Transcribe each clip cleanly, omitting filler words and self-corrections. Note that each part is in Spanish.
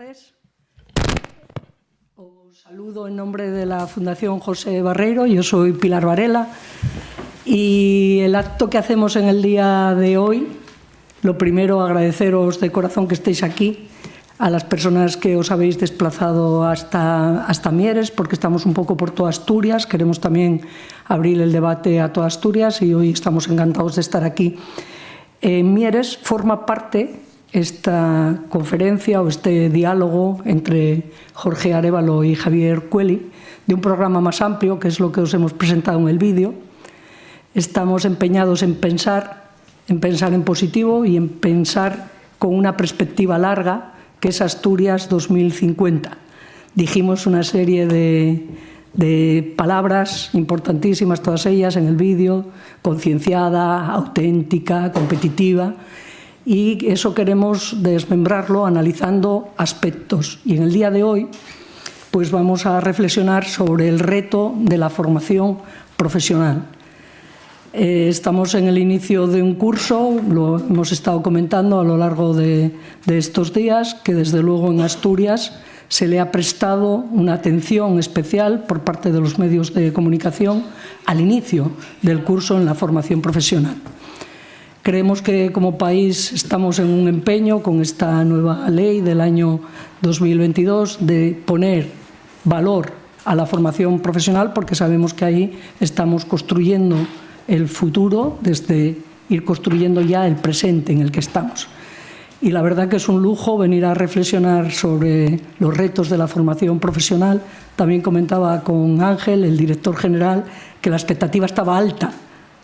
tardes. Os saludo en nombre de la Fundación José Barreiro. Yo soy Pilar Varela y el acto que hacemos en el día de hoy, lo primero, agradeceros de corazón que estéis aquí, a las personas que os habéis desplazado hasta Mieres, porque estamos un poco por toda Asturias. Queremos también abrir el debate a toda Asturias y hoy estamos encantados de estar aquí. Mieres forma parte esta conferencia o este diálogo entre Jorge Arévalo y Javier Cueli de un programa más amplio, que es lo que os hemos presentado en el vídeo. Estamos empeñados en pensar en positivo y en pensar con una perspectiva larga, que es Asturias 2050. Dijimos una serie de palabras importantísimas, todas ellas en el vídeo: concienciada, auténtica, competitiva, y eso queremos desmembrarlo analizando aspectos. Y en el día de hoy pues vamos a reflexionar sobre el reto de la formación profesional. Estamos en el inicio de un curso, lo hemos estado comentando a lo largo de estos días, que desde luego en Asturias se le ha prestado una atención especial por parte de los medios de comunicación al inicio del curso en la formación profesional. Creemos que como país estamos en un empeño con esta nueva ley del año 2022 de poner valor a la formación profesional, porque sabemos que ahí estamos construyendo el futuro desde ir construyendo ya el presente en el que estamos. Y la verdad que es un lujo venir a reflexionar sobre los retos de la formación profesional. También comentaba con Ángel, el director general, que la expectativa estaba alta.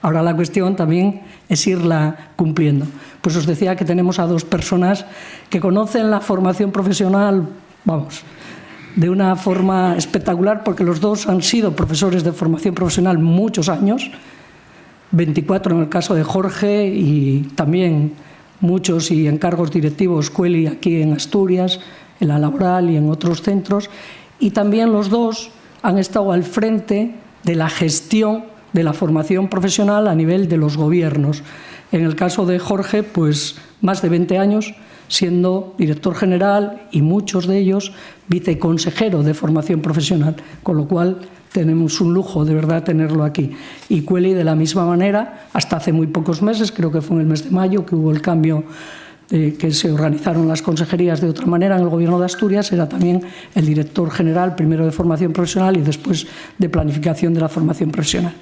Ahora la cuestión también es irla cumpliendo. Pues os decía que tenemos a dos personas que conocen la formación profesional, vamos, de una forma espectacular, porque los dos han sido profesores de formación profesional muchos años, 24 en el caso de Jorge, y también muchos y en cargos directivos, Cueli aquí en Asturias, en la Laboral y en otros centros, y también los dos han estado al frente de la gestión de la formación profesional a nivel de los gobiernos. En el caso de Jorge, pues más de 20 años siendo director general y muchos de ellos viceconsejero de formación profesional, con lo cual tenemos un lujo de verdad tenerlo aquí. Y Cueli de la misma manera, hasta hace muy pocos meses, creo que fue en el mes de mayo que hubo el cambio, que se organizaron las consejerías de otra manera en el Gobierno de Asturias, era también el director general, primero de formación profesional y después de planificación de la formación profesional.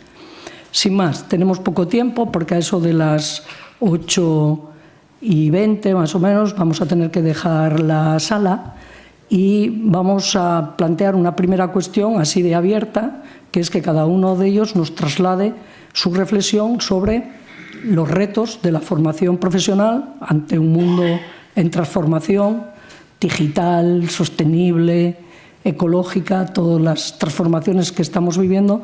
Sin más, tenemos poco tiempo porque a eso de las 8:20 más o menos vamos a tener que dejar la sala y vamos a plantear una primera cuestión así de abierta, que es que cada uno de ellos nos traslade su reflexión sobre los retos de la formación profesional ante un mundo en transformación digital, sostenible, ecológica, todas las transformaciones que estamos viviendo,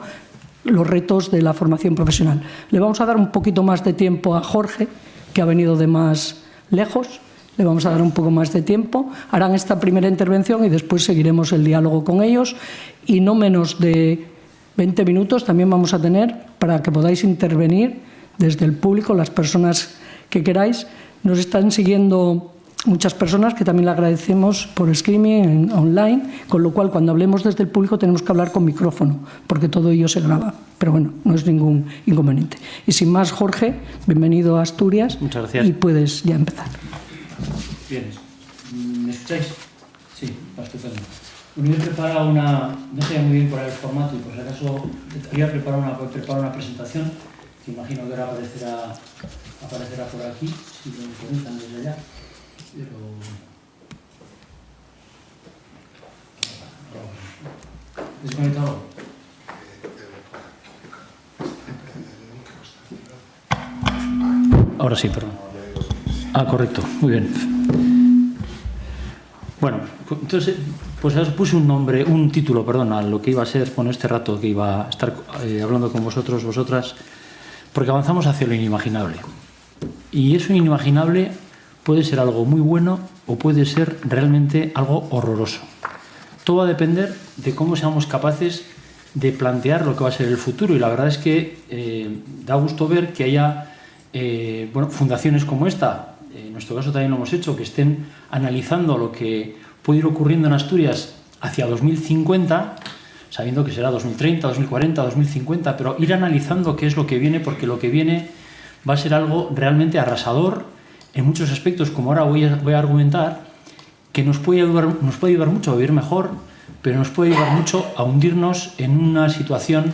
los retos de la formación profesional. Le vamos a dar un poquito más de tiempo a Jorge, que ha venido de más lejos. Le vamos a dar un poco más de tiempo. Harán esta primera intervención y después seguiremos el diálogo con ellos. Y no menos de 20 minutos también vamos a tener para que podáis intervenir desde el público, las personas que queráis. Nos están siguiendo muchas personas que también le agradecemos por streaming online, con lo cual cuando hablemos desde el público tenemos que hablar con micrófono, porque todo ello se graba. Pero bueno, no es ningún inconveniente. Y sin más, Jorge, bienvenido a Asturias. Muchas gracias. Y puedes ya empezar. Bien, ¿me escucháis? Sí, estupendo. Bueno, yo he preparado una... No sé muy bien cuál era el formato y por si acaso había preparado una presentación que imagino que ahora aparecerá por aquí, si lo preguntan desde allá. Pero... ¿Desconectado? Ahora sí, perdón. Ah, correcto, muy bien. Bueno, entonces, pues os puse un título, perdón, a lo que iba a ser, bueno, este rato que iba a estar hablando con vosotros, vosotras, porque avanzamos hacia lo inimaginable. Y eso inimaginable puede ser algo muy bueno o puede ser realmente algo horroroso. Todo va a depender de cómo seamos capaces de plantear lo que va a ser el futuro. Y la verdad es que da gusto ver que haya fundaciones como esta, en nuestro caso también lo hemos hecho, que estén analizando lo que puede ir ocurriendo en Asturias hacia 2050, sabiendo que será 2030, 2040, 2050, pero ir analizando qué es lo que viene, porque lo que viene va a ser algo realmente arrasador en muchos aspectos, como ahora voy a argumentar, que nos puede ayudar mucho a vivir mejor, pero nos puede ayudar mucho a hundirnos en una situación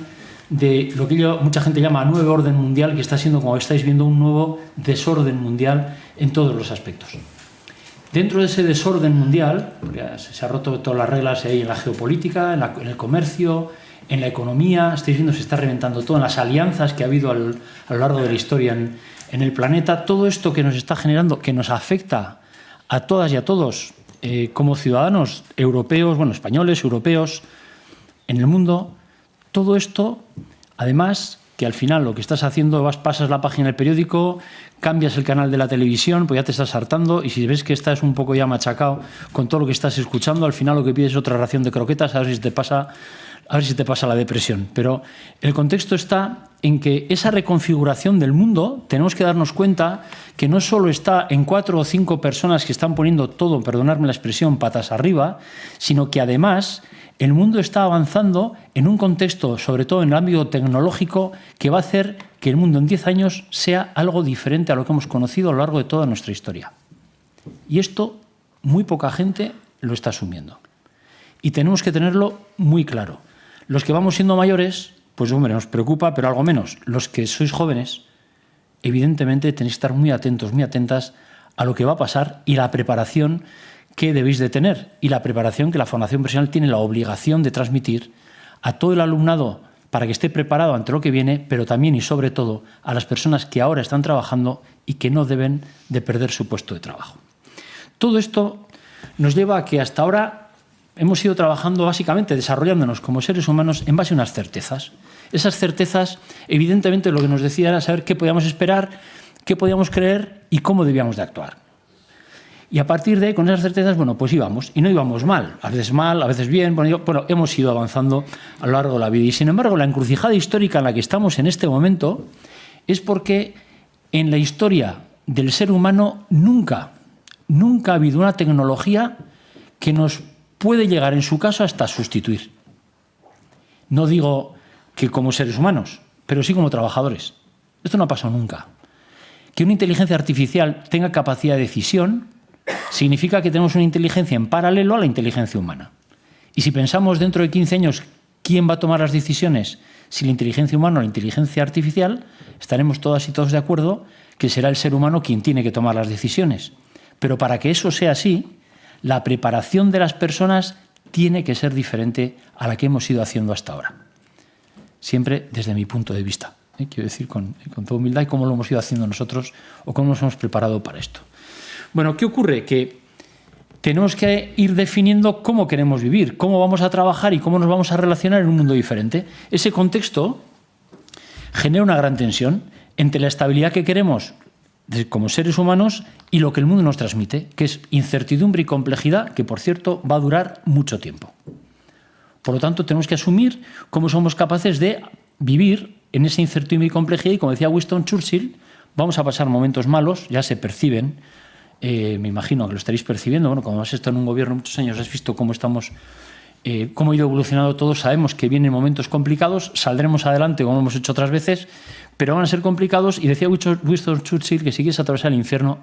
de lo que mucha gente llama nuevo orden mundial, que está siendo, como estáis viendo, un nuevo desorden mundial en todos los aspectos. Dentro de ese desorden mundial, porque se ha roto todas las reglas ahí en la geopolítica, en el comercio, en la economía, estáis viendo, se está reventando todo, en las alianzas que ha habido a lo largo de la historia en el planeta, todo esto que nos está generando, que nos afecta a todas y a todos como ciudadanos europeos, bueno, españoles, europeos, en el mundo, todo esto, además, que al final lo que estás haciendo, pasas la página del periódico, cambias el canal de la televisión, pues ya te estás hartando, y si ves que estás un poco ya machacado con todo lo que estás escuchando, al final lo que pides es otra ración de croquetas, a ver si te pasa la depresión. Pero el contexto está en que esa reconfiguración del mundo, tenemos que darnos cuenta que no solo está en 4 o 5 personas que están poniendo todo, perdonadme la expresión, patas arriba, sino que además el mundo está avanzando en un contexto, sobre todo en el ámbito tecnológico, que va a hacer que el mundo en 10 años sea algo diferente a lo que hemos conocido a lo largo de toda nuestra historia. Y esto muy poca gente lo está asumiendo. Y tenemos que tenerlo muy claro. Los que vamos siendo mayores, pues hombre, nos preocupa, pero algo menos. Los que sois jóvenes, evidentemente tenéis que estar muy atentos, muy atentas a lo que va a pasar y la preparación que debéis de tener y la preparación que la formación profesional tiene la obligación de transmitir a todo el alumnado para que esté preparado ante lo que viene, pero también y sobre todo a las personas que ahora están trabajando y que no deben de perder su puesto de trabajo. Todo esto nos lleva a que hasta ahora hemos ido trabajando básicamente, desarrollándonos como seres humanos en base a unas certezas. Esas certezas, evidentemente, lo que nos decía era saber qué podíamos esperar, qué podíamos creer y cómo debíamos de actuar. Y a partir de ahí, con esas certezas, bueno, pues íbamos. Y no íbamos mal, a veces bien. Bueno, hemos ido avanzando a lo largo de la vida. Y sin embargo, la encrucijada histórica en la que estamos en este momento es porque en la historia del ser humano nunca ha habido una tecnología que nos puede llegar, en su caso, hasta sustituir. No digo que como seres humanos, pero sí como trabajadores. Esto no ha pasado nunca. Que una inteligencia artificial tenga capacidad de decisión significa que tenemos una inteligencia en paralelo a la inteligencia humana. Y si pensamos dentro de 15 años quién va a tomar las decisiones, si la inteligencia humana o la inteligencia artificial, estaremos todas y todos de acuerdo que será el ser humano quien tiene que tomar las decisiones. Pero para que eso sea así, la preparación de las personas tiene que ser diferente a la que hemos ido haciendo hasta ahora. Siempre desde mi punto de vista. Quiero decir, con toda humildad, y cómo lo hemos ido haciendo nosotros o cómo nos hemos preparado para esto. Bueno, ¿qué ocurre? Que tenemos que ir definiendo cómo queremos vivir, cómo vamos a trabajar y cómo nos vamos a relacionar en un mundo diferente. Ese contexto genera una gran tensión entre la estabilidad que queremos como seres humanos y lo que el mundo nos transmite, que es incertidumbre y complejidad, que, por cierto, va a durar mucho tiempo. Por lo tanto, tenemos que asumir cómo somos capaces de vivir en esa incertidumbre y complejidad. Y como decía Winston Churchill, vamos a pasar momentos malos, ya se perciben. Me imagino que lo estaréis percibiendo. Bueno, como has estado en un gobierno muchos años, has visto cómo estamos, cómo ha ido evolucionando todo. Sabemos que vienen momentos complicados, saldremos adelante como hemos hecho otras veces, pero van a ser complicados. Y decía Winston Churchill que si quieres atravesar el infierno,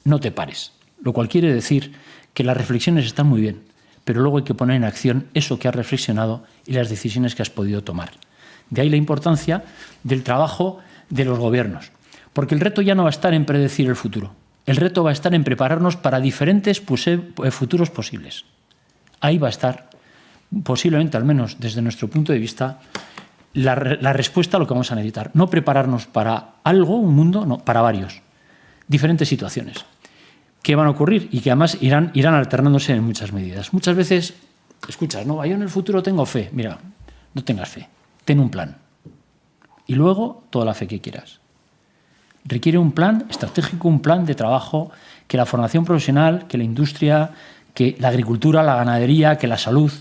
no te pares. Lo cual quiere decir que las reflexiones están muy bien, pero luego hay que poner en acción eso que has reflexionado y las decisiones que has podido tomar. De ahí la importancia del trabajo de los gobiernos, porque el reto ya no va a estar en predecir el futuro. El reto va a estar en prepararnos para diferentes futuros posibles. Ahí va a estar, posiblemente, al menos desde nuestro punto de vista, la respuesta a lo que vamos a necesitar. No prepararnos para algo, un mundo, no, para varios. Diferentes situaciones que van a ocurrir y que además irán alternándose en muchas medidas. Muchas veces escuchas, no, yo en el futuro tengo fe. Mira, no tengas fe, ten un plan. Y luego toda la fe que quieras. Requiere un plan estratégico, un plan de trabajo, que la formación profesional, que la industria, que la agricultura, la ganadería, que la salud,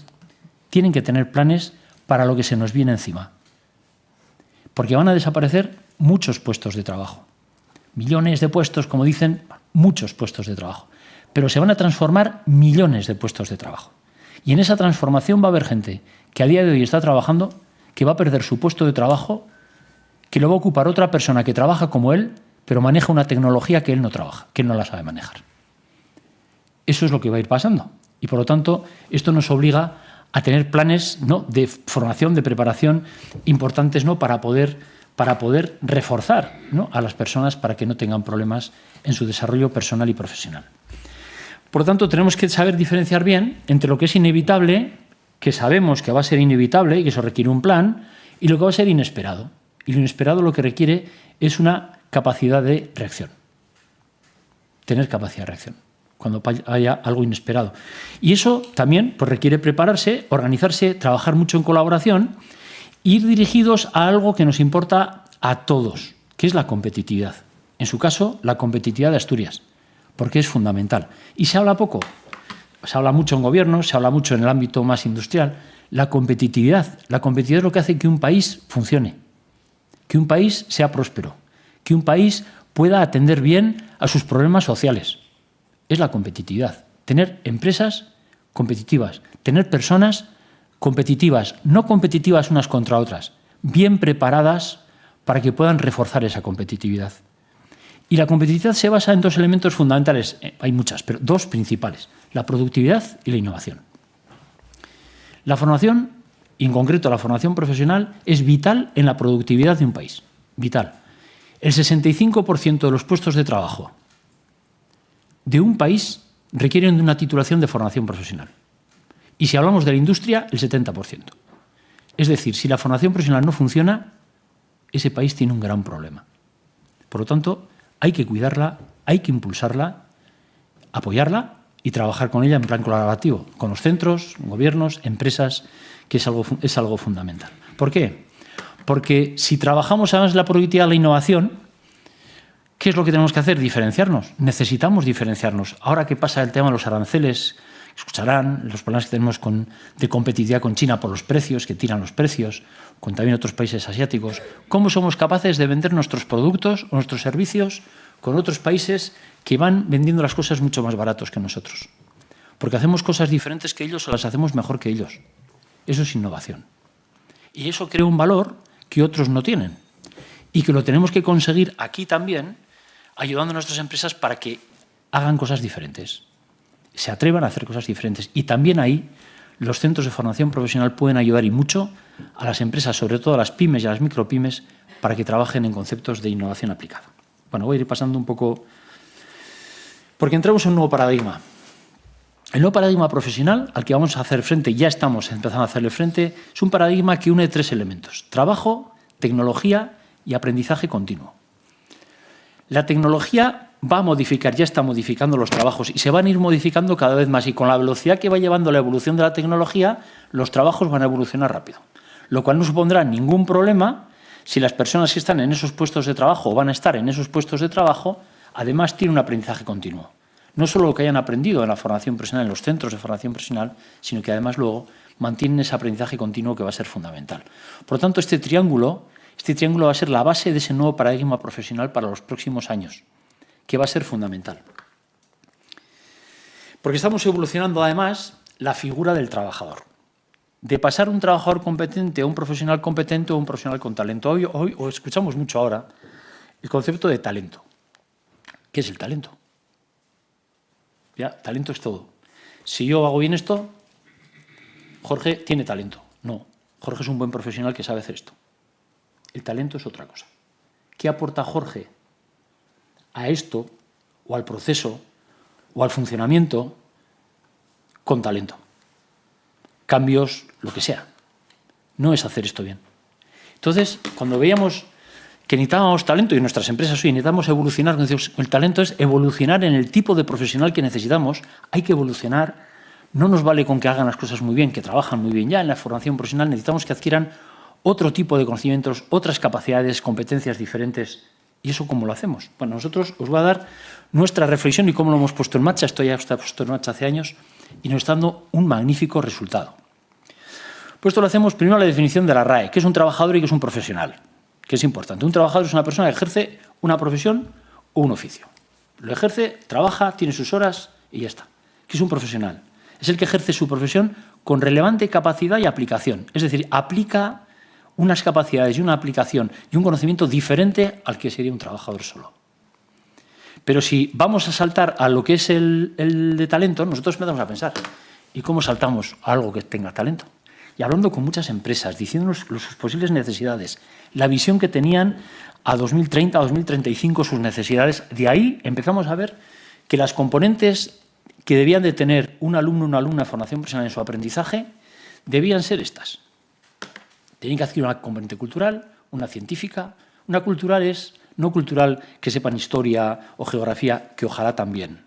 tienen que tener planes para lo que se nos viene encima. Porque van a desaparecer muchos puestos de trabajo. Millones de puestos, como dicen, muchos puestos de trabajo. pero se van a transformar millones de puestos de trabajo. Y en esa transformación va a haber gente que a día de hoy está trabajando, que va a perder su puesto de trabajo, que lo va a ocupar otra persona que trabaja como él, pero maneja una tecnología que él no trabaja, que él no la sabe manejar. Eso es lo que va a ir pasando. Y por lo tanto, esto nos obliga a tener planes, ¿no?, de formación, de preparación importantes, ¿no?, para poder reforzar, ¿no?, a las personas para que no tengan problemas en su desarrollo personal y profesional. Por lo tanto, tenemos que saber diferenciar bien entre lo que es inevitable, que sabemos que va a ser inevitable y que eso requiere un plan, y lo que va a ser inesperado. Y lo inesperado lo que requiere es una capacidad de reacción. Tener capacidad de reacción cuando haya algo inesperado. Y eso también pues, requiere prepararse, organizarse, trabajar mucho en colaboración, ir dirigidos a algo que nos importa a todos, que es la competitividad. En su caso, la competitividad de Asturias, porque es fundamental. Y se habla poco, se habla mucho en gobierno, se habla mucho en el ámbito más industrial. La competitividad es lo que hace que un país funcione, que un país sea próspero, que un país pueda atender bien a sus problemas sociales. Es la competitividad. Tener empresas competitivas, tener personas competitivas, no competitivas unas contra otras, bien preparadas para que puedan reforzar esa competitividad. Y la competitividad se basa en dos elementos fundamentales, hay muchas, pero dos principales, la productividad y la innovación. La formación, y en concreto la formación profesional, es vital en la productividad de un país, vital. El 65% de los puestos de trabajo de un país requieren de una titulación de formación profesional. Y si hablamos de la industria, el 70%. Es decir, si la formación profesional no funciona, ese país tiene un gran problema. Por lo tanto, hay que cuidarla, hay que impulsarla, apoyarla y trabajar con ella en plan colaborativo, con los centros, gobiernos, empresas, que es algo fundamental. ¿Por qué? Porque si trabajamos además la productividad, la innovación, ¿qué es lo que tenemos que hacer? Diferenciarnos. Necesitamos diferenciarnos. Ahora que pasa el tema de los aranceles, escucharán los problemas que tenemos de competitividad con China por los precios, que tiran los precios, con también otros países asiáticos. ¿Cómo somos capaces de vender nuestros productos o nuestros servicios con otros países que van vendiendo las cosas mucho más baratos que nosotros? Porque hacemos cosas diferentes que ellos o las hacemos mejor que ellos. Eso es innovación. Y eso crea un valor que otros no tienen. Y que lo tenemos que conseguir aquí también, ayudando a nuestras empresas para que hagan cosas diferentes, se atrevan a hacer cosas diferentes. Y también ahí los centros de formación profesional pueden ayudar y mucho a las empresas, sobre todo a las pymes y a las micropymes, para que trabajen en conceptos de innovación aplicada. Bueno, voy a ir pasando un poco, porque entramos en un nuevo paradigma. El nuevo paradigma profesional al que vamos a hacer frente, ya estamos empezando a hacerle frente, es un paradigma que une tres elementos: trabajo, tecnología y aprendizaje continuo. La tecnología va a modificar, ya está modificando los trabajos y se van a ir modificando cada vez más, y con la velocidad que va llevando la evolución de la tecnología, los trabajos van a evolucionar rápido, lo cual no supondrá ningún problema si las personas que están en esos puestos de trabajo o van a estar en esos puestos de trabajo, además tienen un aprendizaje continuo. No solo lo que hayan aprendido en la formación profesional, en los centros de formación profesional, sino que además luego mantienen ese aprendizaje continuo que va a ser fundamental. Por lo tanto, este triángulo va a ser la base de ese nuevo paradigma profesional para los próximos años, que va a ser fundamental. Porque estamos evolucionando además la figura del trabajador. De pasar un trabajador competente a un profesional competente o un profesional con talento. Hoy escuchamos mucho ahora el concepto de talento. ¿Qué es el talento? Ya, talento es todo. Si yo hago bien esto, Jorge tiene talento. No, Jorge es un buen profesional que sabe hacer esto. El talento es otra cosa. ¿Qué aporta Jorge a esto, o al proceso, o al funcionamiento con talento? Cambios, lo que sea. No es hacer esto bien. Entonces, cuando veíamos que necesitábamos talento, y en nuestras empresas hoy necesitamos evolucionar, el talento es evolucionar en el tipo de profesional que necesitamos, hay que evolucionar, no nos vale con que hagan las cosas muy bien, que trabajan muy bien ya en la formación profesional, necesitamos que adquieran otro tipo de conocimientos, otras capacidades, competencias diferentes. ¿Y eso cómo lo hacemos? Bueno, nosotros os voy a dar nuestra reflexión y cómo lo hemos puesto en marcha. Esto ya está puesto en marcha hace años y nos está dando un magnífico resultado. Pues esto lo hacemos primero la definición de la RAE, que es un trabajador y que es un profesional, que es importante. Un trabajador es una persona que ejerce una profesión o un oficio. Lo ejerce, trabaja, tiene sus horas y ya está. ¿Qué es un profesional? Es el que ejerce su profesión con relevante capacidad y aplicación. Es decir, aplica unas capacidades y una aplicación y un conocimiento diferente al que sería un trabajador solo. Pero si vamos a saltar a lo que es el de talento, nosotros empezamos a pensar, ¿y cómo saltamos a algo que tenga talento? Y hablando con muchas empresas, diciéndonos sus posibles necesidades, la visión que tenían a 2030, a 2035, sus necesidades, de ahí empezamos a ver que las componentes que debían de tener un alumno o una alumna de formación profesional en su aprendizaje debían ser estas. Tienen que adquirir una componente cultural, una científica. Una cultural es no cultural que sepan historia o geografía, que ojalá también.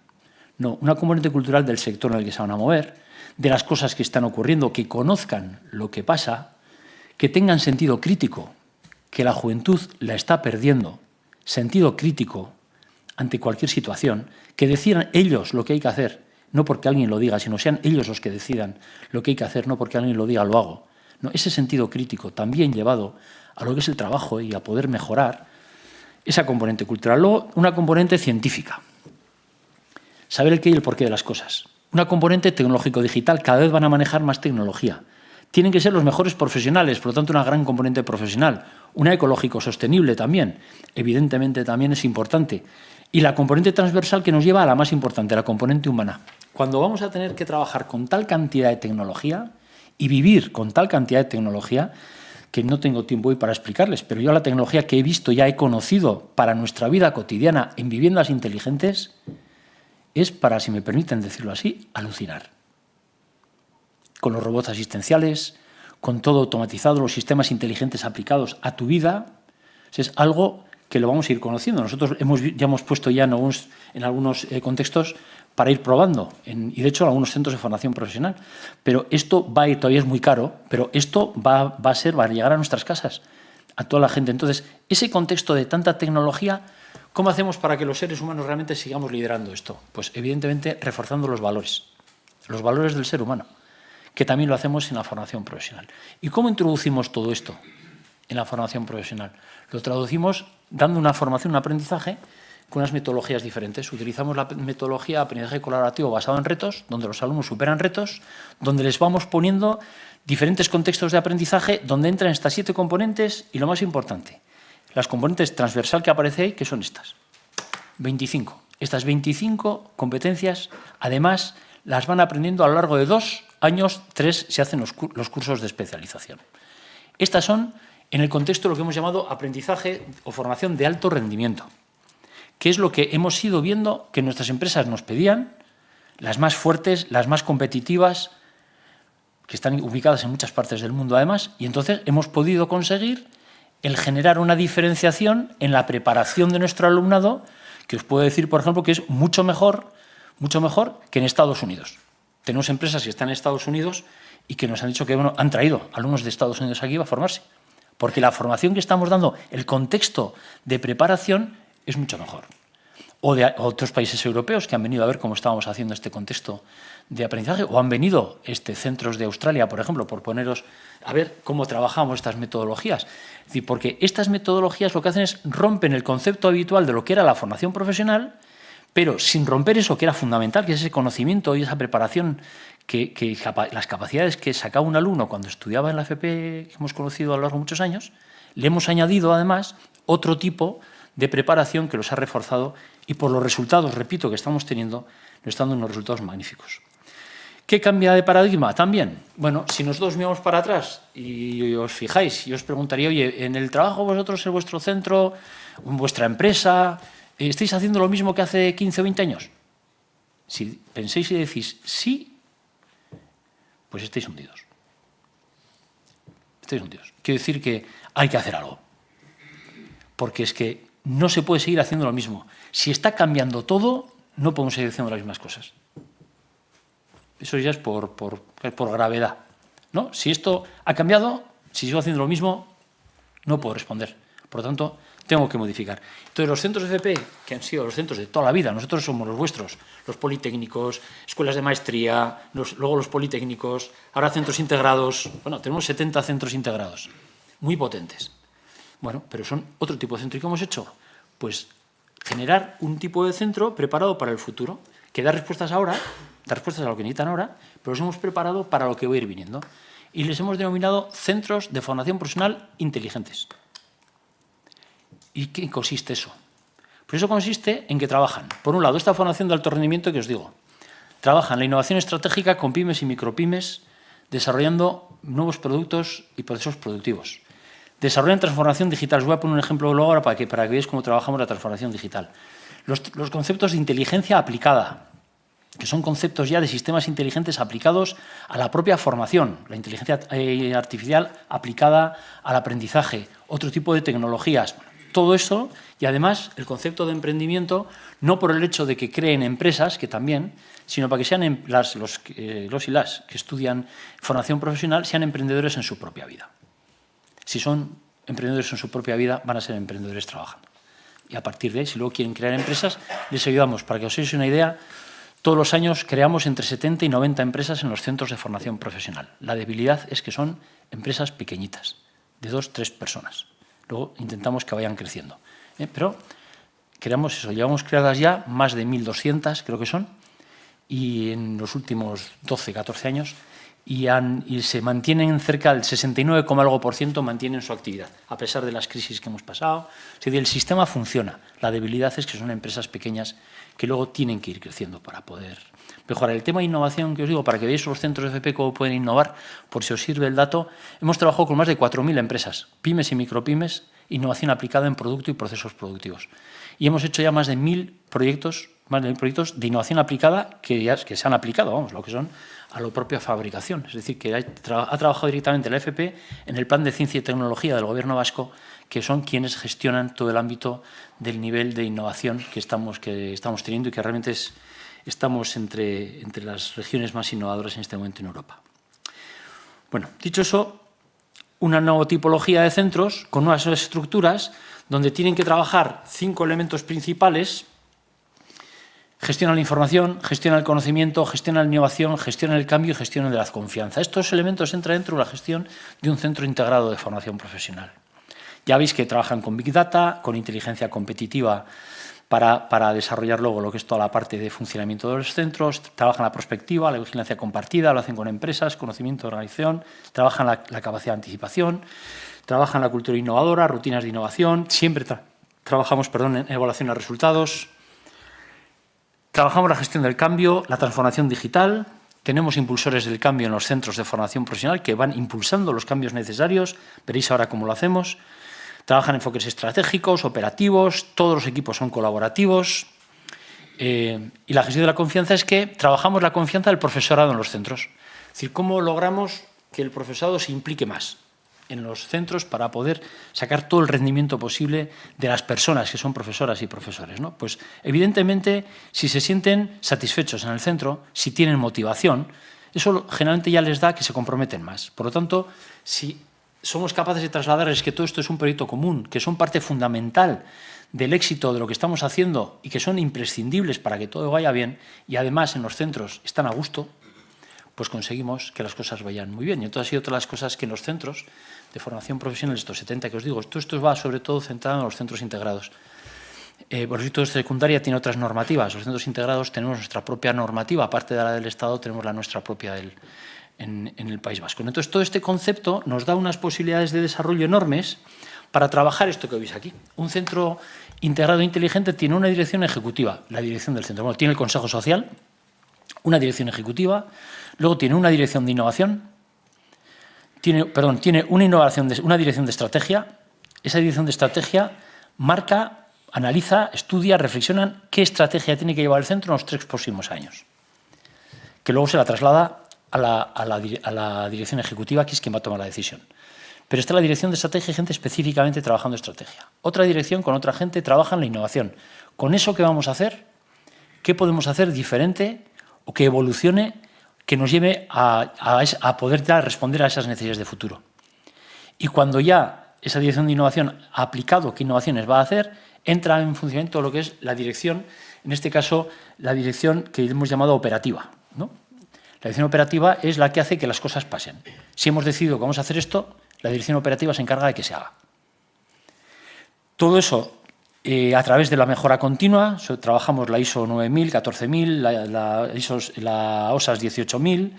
No, una componente cultural del sector en el que se van a mover, de las cosas que están ocurriendo, que conozcan lo que pasa, que tengan sentido crítico, que la juventud la está perdiendo, sentido crítico ante cualquier situación, que decidan ellos lo que hay que hacer, no porque alguien lo diga, sino sean ellos los que decidan lo que hay que hacer, no porque alguien lo diga, lo hago. No, ese sentido crítico también llevado a lo que es el trabajo y a poder mejorar esa componente cultural. Luego, una componente científica. Saber el qué y el porqué de las cosas. Una componente tecnológico-digital. Cada vez van a manejar más tecnología. Tienen que ser los mejores profesionales, por lo tanto, una gran componente profesional. Una ecológico-sostenible también. Evidentemente, también es importante. Y la componente transversal que nos lleva a la más importante, la componente humana. Cuando vamos a tener que trabajar con tal cantidad de tecnología y vivir con tal cantidad de tecnología, que no tengo tiempo hoy para explicarles, pero yo la tecnología que he visto, ya he conocido para nuestra vida cotidiana en viviendas inteligentes, es, para, si me permiten decirlo así, alucinar. Con los robots asistenciales, con todo automatizado, los sistemas inteligentes aplicados a tu vida, es algo que lo vamos a ir conociendo. Nosotros ya hemos puesto ya en algunos contextos para ir probando, y de hecho en algunos centros de formación profesional. Pero esto va a ir, todavía es muy caro, pero esto va a llegar a nuestras casas, a toda la gente. Entonces, ese contexto de tanta tecnología, ¿cómo hacemos para que los seres humanos realmente sigamos liderando esto? Pues evidentemente reforzando los valores del ser humano, que también lo hacemos en la formación profesional. ¿Y cómo introducimos todo esto en la formación profesional? Lo traducimos dando una formación, un aprendizaje con unas metodologías diferentes. Utilizamos la metodología de aprendizaje colaborativo basado en retos, donde los alumnos superan retos, donde les vamos poniendo diferentes contextos de aprendizaje, donde entran estas 7 componentes y, lo más importante, las componentes transversal que aparece ahí, que son estas. 25. Estas 25 competencias, además, las van aprendiendo a lo largo de 2 años, 3 se hacen los cursos de especialización. Estas son en el contexto de lo que hemos llamado aprendizaje o formación de alto rendimiento, que es lo que hemos ido viendo que nuestras empresas nos pedían, las más fuertes, las más competitivas, que están ubicadas en muchas partes del mundo además, y entonces hemos podido conseguir el generar una diferenciación en la preparación de nuestro alumnado, que os puedo decir, por ejemplo, que es mucho mejor que en Estados Unidos. Tenemos empresas que están en Estados Unidos y que nos han dicho que han traído alumnos de Estados Unidos aquí a formarse, porque la formación que estamos dando, el contexto de preparación, es mucho mejor. O de otros países europeos que han venido a ver cómo estábamos haciendo este contexto de aprendizaje, o han venido centros de Australia, por ejemplo, por poneros a ver cómo trabajamos estas metodologías. Es decir, porque estas metodologías lo que hacen es rompen el concepto habitual de lo que era la formación profesional, pero sin romper eso que era fundamental, que es ese conocimiento y esa preparación, las capacidades que sacaba un alumno cuando estudiaba en la FP, que hemos conocido a lo largo de muchos años, le hemos añadido además otro tipo de preparación que los ha reforzado y por los resultados, repito, que estamos teniendo, nos están dando unos resultados magníficos. ¿Qué cambia de paradigma? También, bueno, si nosotros miramos para atrás y os fijáis, yo os preguntaría, oye, en el trabajo vosotros, en vuestro centro, en vuestra empresa, ¿estáis haciendo lo mismo que hace 15 o 20 años? Si penséis y decís sí, pues estáis hundidos. Estáis hundidos. Quiero decir que hay que hacer algo. Porque es que no se puede seguir haciendo lo mismo. Si está cambiando todo, no podemos seguir haciendo las mismas cosas. Eso ya es por gravedad, ¿no? Si esto ha cambiado, si sigo haciendo lo mismo, no puedo responder. Por lo tanto, tengo que modificar. Entonces, los centros de FP, que han sido los centros de toda la vida, nosotros somos los vuestros, los politécnicos, escuelas de maestría, luego los politécnicos, ahora centros integrados. Bueno, tenemos 70 centros integrados, muy potentes. Bueno, pero son otro tipo de centro. ¿Y qué hemos hecho? Pues generar un tipo de centro preparado para el futuro, que da respuestas ahora, da respuestas a lo que necesitan ahora, pero los hemos preparado para lo que va a ir viniendo. Y les hemos denominado centros de formación profesional inteligentes. ¿Y qué consiste eso? Pues eso consiste en que trabajan, por un lado, esta formación de alto rendimiento que os digo, trabajan la innovación estratégica con pymes y micropymes, desarrollando nuevos productos y procesos productivos. Desarrollan transformación digital. Os voy a poner un ejemplo luego ahora para que veáis cómo trabajamos la transformación digital. Los conceptos de inteligencia aplicada, que son conceptos ya de sistemas inteligentes aplicados a la propia formación, la inteligencia artificial aplicada al aprendizaje, otro tipo de tecnologías. Todo eso, y además el concepto de emprendimiento, no por el hecho de que creen empresas, que también, sino para que sean los y las que estudian formación profesional sean emprendedores en su propia vida. Si son emprendedores en su propia vida, van a ser emprendedores trabajando. Y a partir de ahí, si luego quieren crear empresas, les ayudamos. Para que os hagáis una idea, todos los años creamos entre 70 y 90 empresas en los centros de formación profesional. La debilidad es que son empresas pequeñitas, de 2 o 3 personas. Luego intentamos que vayan creciendo. Pero creamos eso, llevamos creadas ya más de 1.200, creo que son, y en los últimos 12, 14 años, y se mantienen cerca del 69,algo% mantienen su actividad, a pesar de las crisis que hemos pasado. Es decir, el sistema funciona. La debilidad es que son empresas pequeñas que luego tienen que ir creciendo para poder mejorar. El tema de innovación, que os digo, para que veáis los centros de FP cómo pueden innovar, por si os sirve el dato, hemos trabajado con más de 4.000 empresas, pymes y micropymes, innovación aplicada en producto y procesos productivos. Y hemos hecho ya más de 1.000 proyectos de innovación aplicada que se han aplicado, vamos, lo que son a la propia fabricación. Es decir, que ha trabajado directamente la FP en el Plan de Ciencia y Tecnología del Gobierno vasco, que son quienes gestionan todo el ámbito del nivel de innovación que estamos teniendo y que realmente estamos entre las regiones más innovadoras en este momento en Europa. Bueno, dicho eso, una nueva tipología de centros con nuevas estructuras donde tienen que trabajar 5 elementos principales: gestionan la información, gestionan el conocimiento, gestionan la innovación, gestionan el cambio y gestionan de la confianza. Estos elementos entran dentro de la gestión de un centro integrado de formación profesional. Ya veis que trabajan con Big Data, con inteligencia competitiva para desarrollar luego lo que es toda la parte de funcionamiento de los centros, trabajan la prospectiva, la vigilancia compartida, lo hacen con empresas, conocimiento de organización, trabajan la capacidad de anticipación, trabajan la cultura innovadora, rutinas de innovación, siempre trabajamos en evaluación de resultados. Trabajamos la gestión del cambio, la transformación digital, tenemos impulsores del cambio en los centros de formación profesional que van impulsando los cambios necesarios, veréis ahora cómo lo hacemos. Trabajan enfoques estratégicos, operativos, todos los equipos son colaborativos. Y la gestión de la confianza es que trabajamos la confianza del profesorado en los centros. Es decir, cómo logramos que el profesorado se implique más en los centros para poder sacar todo el rendimiento posible de las personas que son profesoras y profesores, ¿no? Pues evidentemente, si se sienten satisfechos en el centro, si tienen motivación, eso generalmente ya les da que se comprometen más. Por lo tanto, si somos capaces de trasladarles que todo esto es un proyecto común, que son parte fundamental del éxito de lo que estamos haciendo y que son imprescindibles para que todo vaya bien, y además en los centros están a gusto, pues conseguimos que las cosas vayan muy bien. Y entonces ha sido otras las cosas que en los centros de formación profesional, estos 70 que os digo, esto va sobre todo centrado en los centros integrados. Por el instituto de secundaria tiene otras normativas. Los centros integrados tenemos nuestra propia normativa, aparte de la del Estado tenemos la nuestra propia en el País Vasco. Entonces todo este concepto nos da unas posibilidades de desarrollo enormes para trabajar esto que veis aquí. Un centro integrado inteligente tiene una dirección ejecutiva, la dirección del centro. Bueno, tiene el Consejo Social, una dirección ejecutiva, luego tiene una dirección de innovación, tiene una dirección de estrategia. Esa dirección de estrategia marca, analiza, estudia, reflexiona qué estrategia tiene que llevar el centro en los 3 próximos años, que luego se la traslada a la dirección ejecutiva, que es quien va a tomar la decisión. Pero está la dirección de estrategia y gente específicamente trabajando estrategia. Otra dirección con otra gente trabaja en la innovación. Con eso, ¿qué vamos a hacer? ¿Qué podemos hacer diferente o que evolucione, que nos lleve a poder responder a esas necesidades de futuro? Y cuando ya esa dirección de innovación ha aplicado qué innovaciones va a hacer, entra en funcionamiento lo que es la dirección, en este caso la dirección que hemos llamado operativa, ¿no? La dirección operativa es la que hace que las cosas pasen. Si hemos decidido que vamos a hacer esto, la dirección operativa se encarga de que se haga. Todo eso a través de la mejora continua. Trabajamos la ISO 9000, 14000, la OSAS 18000,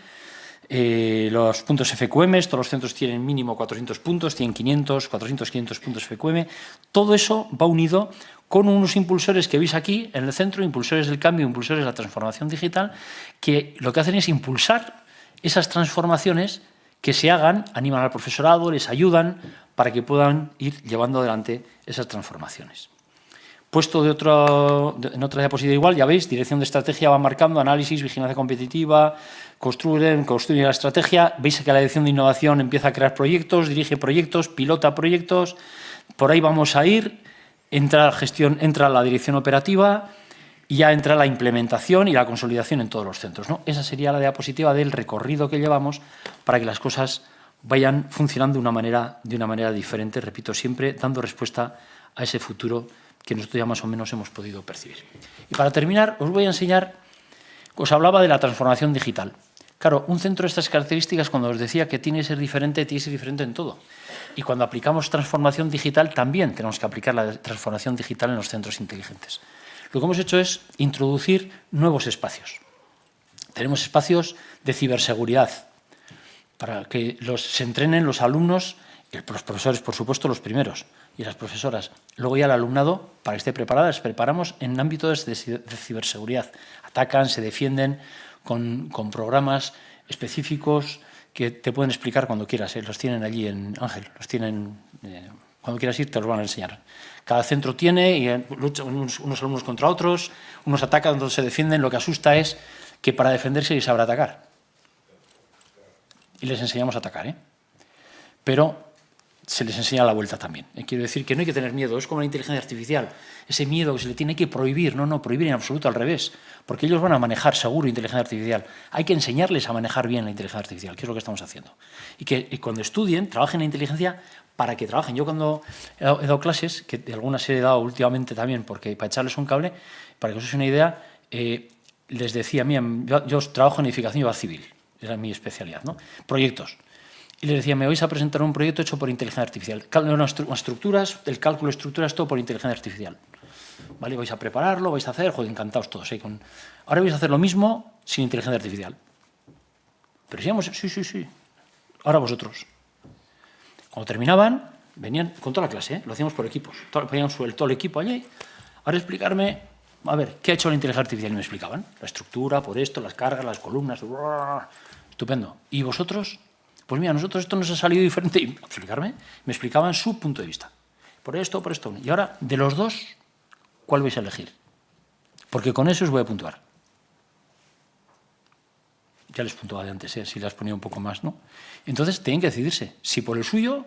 los puntos FQM, todos los centros tienen mínimo 400 puntos, 100, 500, 400, 500 puntos FQM. Todo eso va unido con unos impulsores que veis aquí en el centro, impulsores del cambio, impulsores de la transformación digital, que lo que hacen es impulsar esas transformaciones que se hagan, animan al profesorado, les ayudan para que puedan ir llevando adelante esas transformaciones. Puesto en otra diapositiva igual, ya veis, dirección de estrategia va marcando, análisis, vigilancia competitiva, construye la estrategia. Veis que la dirección de innovación empieza a crear proyectos, dirige proyectos, pilota proyectos. Por ahí vamos a ir, entra la dirección operativa y ya entra la implementación y la consolidación en todos los centros, ¿no? Esa sería la diapositiva del recorrido que llevamos para que las cosas vayan funcionando de una manera diferente, repito, siempre dando respuesta a ese futuro que nosotros ya más o menos hemos podido percibir. Y para terminar, os voy a enseñar, os hablaba de la transformación digital. Claro, un centro de estas características, cuando os decía que tiene que ser diferente en todo. Y cuando aplicamos transformación digital, también tenemos que aplicar la transformación digital en los centros inteligentes. Lo que hemos hecho es introducir nuevos espacios. Tenemos espacios de ciberseguridad, para que se entrenen los alumnos, los profesores, por supuesto, los primeros, y las profesoras. Luego ya el alumnado, para que esté preparado, les preparamos en ámbitos de ciberseguridad. Atacan, se defienden con programas específicos que te pueden explicar cuando quieras. Los tienen allí en Ángel, cuando quieras ir te los van a enseñar. Cada centro tiene, y luchan unos alumnos contra otros, unos atacan, otros se defienden. Lo que asusta es que para defenderse les sabrá atacar. Y les enseñamos a atacar, pero se les enseña la vuelta también. Quiero decir que no hay que tener miedo, es como la inteligencia artificial. Ese miedo que se le tiene que prohibir, no, prohibir en absoluto, al revés, porque ellos van a manejar seguro inteligencia artificial. Hay que enseñarles a manejar bien la inteligencia artificial, que es lo que estamos haciendo. Y cuando estudien, trabajen en inteligencia para que trabajen. Yo cuando he dado clases, que algunas he dado últimamente también, porque para echarles un cable, para que os hagáis una idea, les decía, mira, yo trabajo en edificación y obra civil, era mi especialidad, ¿no? Proyectos. Y les decía, me vais a presentar un proyecto hecho por inteligencia artificial. Estructuras, el cálculo de estructuras, todo por inteligencia artificial. ¿Vale? Vais a prepararlo, vais a hacer, joder, encantados todos. Ahora vais a hacer lo mismo sin inteligencia artificial. Pero decíamos, sí. Ahora vosotros. Cuando terminaban, venían con toda la clase, lo hacíamos por equipos. Ponían todo el equipo allí. Ahora explicarme, a ver, ¿qué ha hecho la inteligencia artificial? Y me explicaban. La estructura, por esto, las cargas, las columnas. Estupendo. ¿Y vosotros? Pues mira, a nosotros esto nos ha salido diferente. Y me explicaban su punto de vista. Por esto. Y ahora, de los dos, ¿cuál vais a elegir? Porque con eso os voy a puntuar. Ya les puntuaba de antes, si las ponía un poco más, ¿no? Entonces, tenían que decidirse, si por el suyo,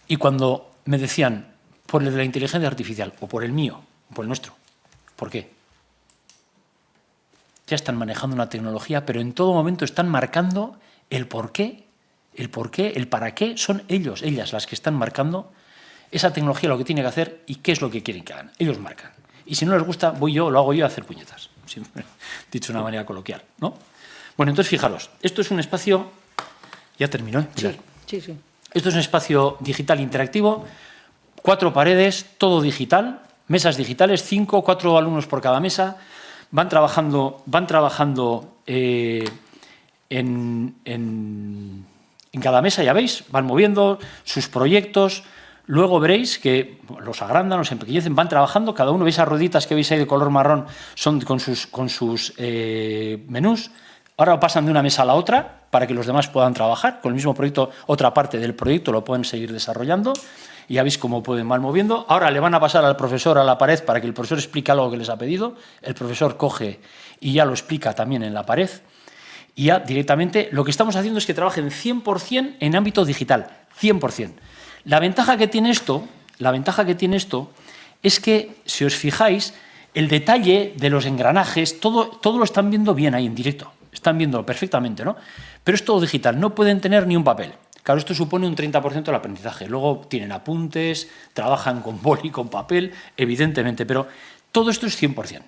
y cuando me decían, por el de la inteligencia artificial, o por el mío, o por el nuestro. ¿Por qué? Ya están manejando una tecnología, pero en todo momento están marcando el por qué, el para qué, son ellas las que están marcando esa tecnología, lo que tiene que hacer y qué es lo que quieren que hagan. Ellos marcan. Y si no les gusta, lo hago yo a hacer puñetas. Dicho de una manera coloquial, ¿no? Bueno, entonces fijaros, esto es un espacio... Ya terminó, ¿eh? Sí. Esto es un espacio digital interactivo, 4 paredes, todo digital, mesas digitales, 4 alumnos por cada mesa, van trabajando en cada mesa, ya veis, van moviendo sus proyectos. Luego veréis que los agrandan, los empequeñecen, van trabajando. Cada uno, veis esas rueditas que veis ahí de color marrón, son con sus menús. Ahora pasan de una mesa a la otra para que los demás puedan trabajar. Con el mismo proyecto, otra parte del proyecto lo pueden seguir desarrollando. Y ya veis cómo van moviendo. Ahora le van a pasar al profesor a la pared para que el profesor explique algo que les ha pedido. El profesor coge y ya lo explica también en la pared. Y ya directamente lo que estamos haciendo es que trabajen 100% en ámbito digital. 100%. La ventaja que tiene esto es que, si os fijáis, el detalle de los engranajes, todo lo están viendo bien ahí en directo. Están viendo perfectamente, ¿no? Pero es todo digital, no pueden tener ni un papel. Claro, esto supone un 30% del aprendizaje. Luego tienen apuntes, trabajan con boli, con papel, evidentemente, pero todo esto es 100%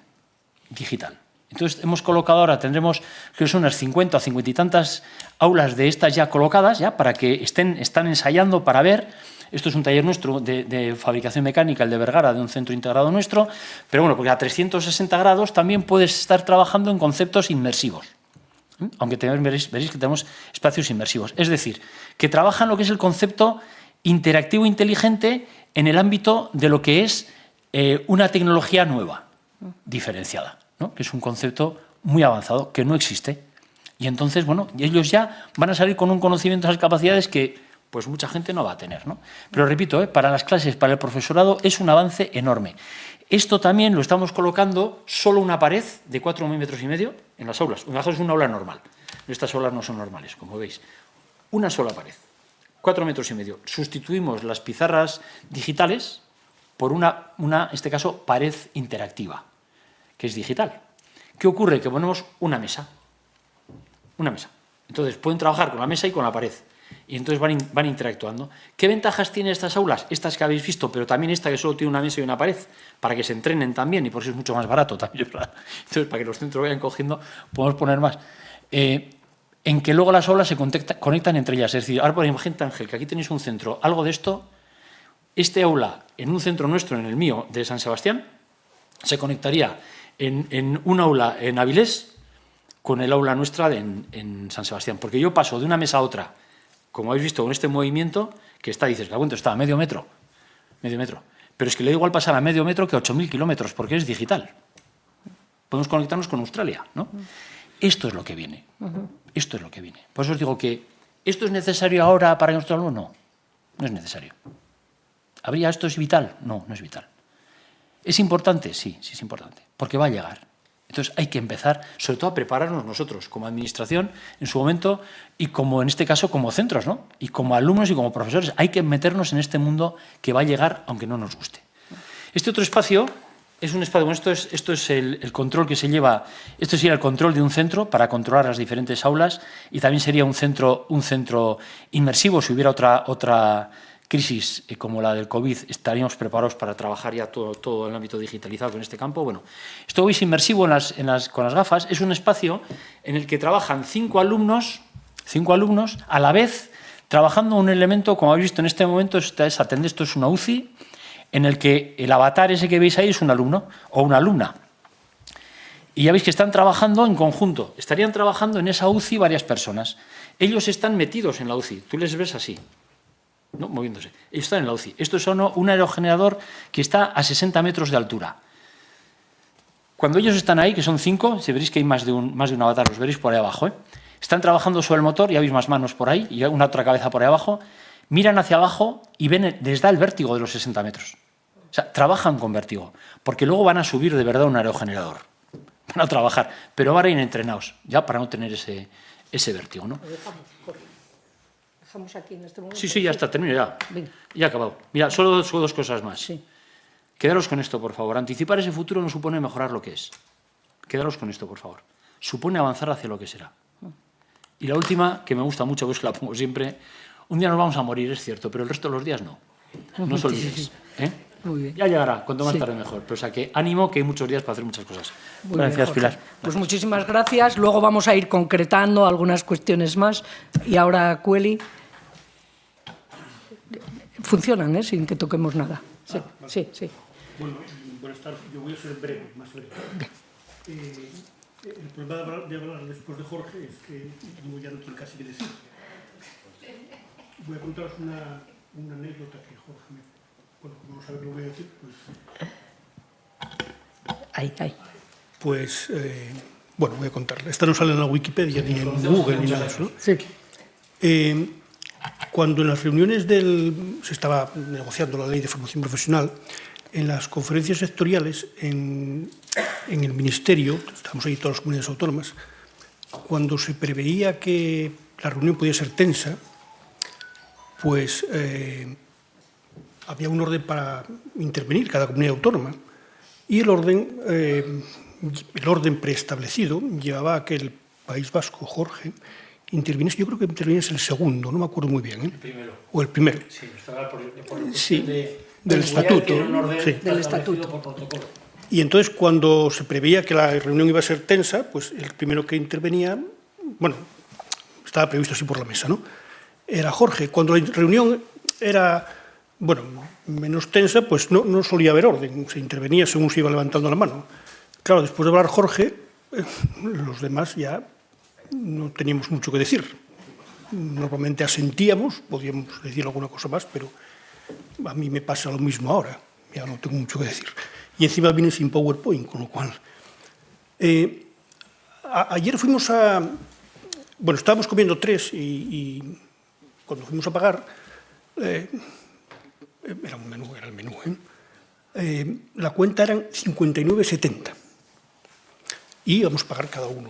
digital. Entonces, hemos colocado ahora, tendremos que son unas 50 o 50 y tantas aulas de estas ya colocadas, ya para que están ensayando para ver Esto es un taller nuestro de fabricación mecánica, el de Vergara, de un centro integrado nuestro, pero bueno, porque a 360 grados también puedes estar trabajando en conceptos inmersivos. Aunque veréis que tenemos espacios inmersivos. Es decir, que trabajan lo que es el concepto interactivo inteligente en el ámbito de lo que es una tecnología nueva, diferenciada, ¿no? Que es un concepto muy avanzado, que no existe. Y entonces, bueno, ellos ya van a salir con un conocimiento de esas capacidades que pues mucha gente no va a tener, ¿no? Pero repito, para las clases, para el profesorado, es un avance enorme. Esto también lo estamos colocando solo una pared de 4,5 metros en las aulas. Una es una aula normal. Estas aulas no son normales, como veis. Una sola pared, 4,5 metros. Sustituimos las pizarras digitales por una, en este caso, pared interactiva, que es digital. ¿Qué ocurre? Que ponemos una mesa. Una mesa. Entonces, pueden trabajar con la mesa y con la pared. Y entonces van interactuando. ¿Qué ventajas tienen estas aulas? Estas que habéis visto, pero también esta que solo tiene una mesa y una pared, para que se entrenen también, y por eso es mucho más barato también. Entonces, para que los centros vayan cogiendo, podemos poner más. En que luego las aulas se conectan entre ellas. Es decir, ahora por ejemplo, Ángel, que aquí tenéis un centro, algo de esto, este aula en un centro nuestro, en el mío, de San Sebastián, se conectaría en un aula en Avilés con el aula nuestra en San Sebastián. Porque yo paso de una mesa a otra, como habéis visto con este movimiento, que está, dices, ¿cuánto está? ¿Medio metro? Medio metro. Pero es que le da igual pasar a medio metro que a 8.000 kilómetros, porque es digital. Podemos conectarnos con Australia, ¿no? Esto es lo que viene. Esto es lo que viene. Por eso os digo que, ¿esto es necesario ahora para nuestro alumno? No, no es necesario. ¿Habría esto es vital? No, no es vital. ¿Es importante? Sí, sí es importante, porque va a llegar. Entonces hay que empezar, sobre todo, a prepararnos nosotros, como administración, en su momento, y como en este caso, como centros, ¿no? Y como alumnos y como profesores, hay que meternos en este mundo que va a llegar, aunque no nos guste. Este otro espacio es un espacio, bueno, esto es el control que se lleva, esto sería el control de un centro para controlar las diferentes aulas, y también sería un centro inmersivo. Si hubiera otra crisis como la del COVID, estaríamos preparados para trabajar ya todo el ámbito digitalizado en este campo. Bueno, esto veis inmersivo con las gafas. Es un espacio en el que trabajan 5 alumnos a la vez, trabajando un elemento, como habéis visto en este momento, esto es una UCI, en el que el avatar ese que veis ahí es un alumno o una alumna. Y ya veis que están trabajando en conjunto. Estarían trabajando en esa UCI varias personas. Ellos están metidos en la UCI. Tú les ves así, ¿no? Moviéndose. Ellos están en la UCI. Esto es un aerogenerador que está a 60 metros de altura. Cuando ellos están ahí, que son 5, si veréis que hay más de un avatar, los veréis por ahí abajo, ¿eh? Están trabajando sobre el motor, ya veis más manos por ahí, y una otra cabeza por ahí abajo, miran hacia abajo y les da el vértigo de los 60 metros. O sea, trabajan con vértigo, porque luego van a subir de verdad un aerogenerador. Van a trabajar, pero van a ir entrenados, ya para no tener ese vértigo, ¿no? Dejamos aquí en este momento. Sí, ya está, termino ya. Venga. Ya he acabado. Mira, solo dos cosas más. Sí. Quedaros con esto, por favor. Anticipar ese futuro no supone mejorar lo que es. Quedaros con esto, por favor. Supone avanzar hacia lo que será. Y la última, que me gusta mucho, pues la pongo siempre. Un día nos vamos a morir, es cierto, pero el resto de los días no. No os olvidéis. ¿Eh? Muy bien. Ya llegará, cuanto más tarde mejor. Pero o sea que ánimo, que hay muchos días para hacer muchas cosas. Muy Gracias, bien, Pilar. Pues muchísimas gracias. Luego vamos a ir concretando algunas cuestiones más. Y ahora, Cueli. Funcionan, ¿eh? Sin que toquemos nada. Sí, vale. Sí. Bueno, buenas tardes. Yo voy a ser breve, más breve. El problema de hablar después de Jorge es que ya no tiene casi que decir. Voy a contaros una anécdota que Jorge bueno, como no sabe lo que voy a decir, pues... Ahí. Pues, bueno, voy a contarla. Esta no sale en la Wikipedia, ni en Google, ni nada de eso, ¿no? Sí. Cuando en las reuniones se estaba negociando la ley de formación profesional, en las conferencias sectoriales, en el Ministerio, estamos ahí todas las comunidades autónomas, cuando se preveía que la reunión podía ser tensa, pues había un orden para intervenir cada comunidad autónoma, y el orden preestablecido llevaba a que el País Vasco, Jorge, interviniese. Yo creo que interviniese el segundo, no me acuerdo muy bien, ¿eh? El primero. O el primero. Sí, estaba por sí, del estatuto. Sí. Del estatuto. Por protocolo. Y entonces, cuando se preveía que la reunión iba a ser tensa, pues el primero que intervenía, bueno, estaba previsto así por la mesa, ¿no? Era Jorge. Cuando la reunión era bueno, menos tensa, pues no solía haber orden, se intervenía según se iba levantando la mano. Claro, después de hablar Jorge, los demás ya no teníamos mucho que decir. Normalmente asentíamos, podíamos decir alguna cosa más, pero a mí me pasa lo mismo ahora, ya no tengo mucho que decir. Y encima vine sin PowerPoint, con lo cual... ayer fuimos a... Bueno, estábamos comiendo 3 y cuando fuimos a pagar... era el menú, la cuenta eran 59,70 y íbamos a pagar cada uno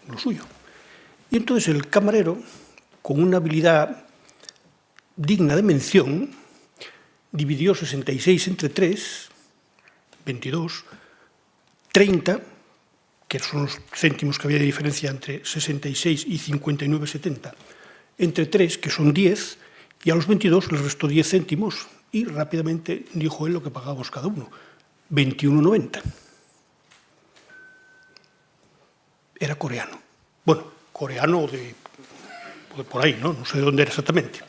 lo suyo. Y entonces el camarero, con una habilidad digna de mención, dividió 66 entre 3, 22, 30, que son los céntimos que había de diferencia entre 66 y 59,70, entre 3, que son 10, y a los 22 les restó 10 céntimos y rápidamente dijo él lo que pagábamos cada uno, 21,90. Era coreano. Bueno, coreano de por ahí, ¿no? No sé de dónde era exactamente.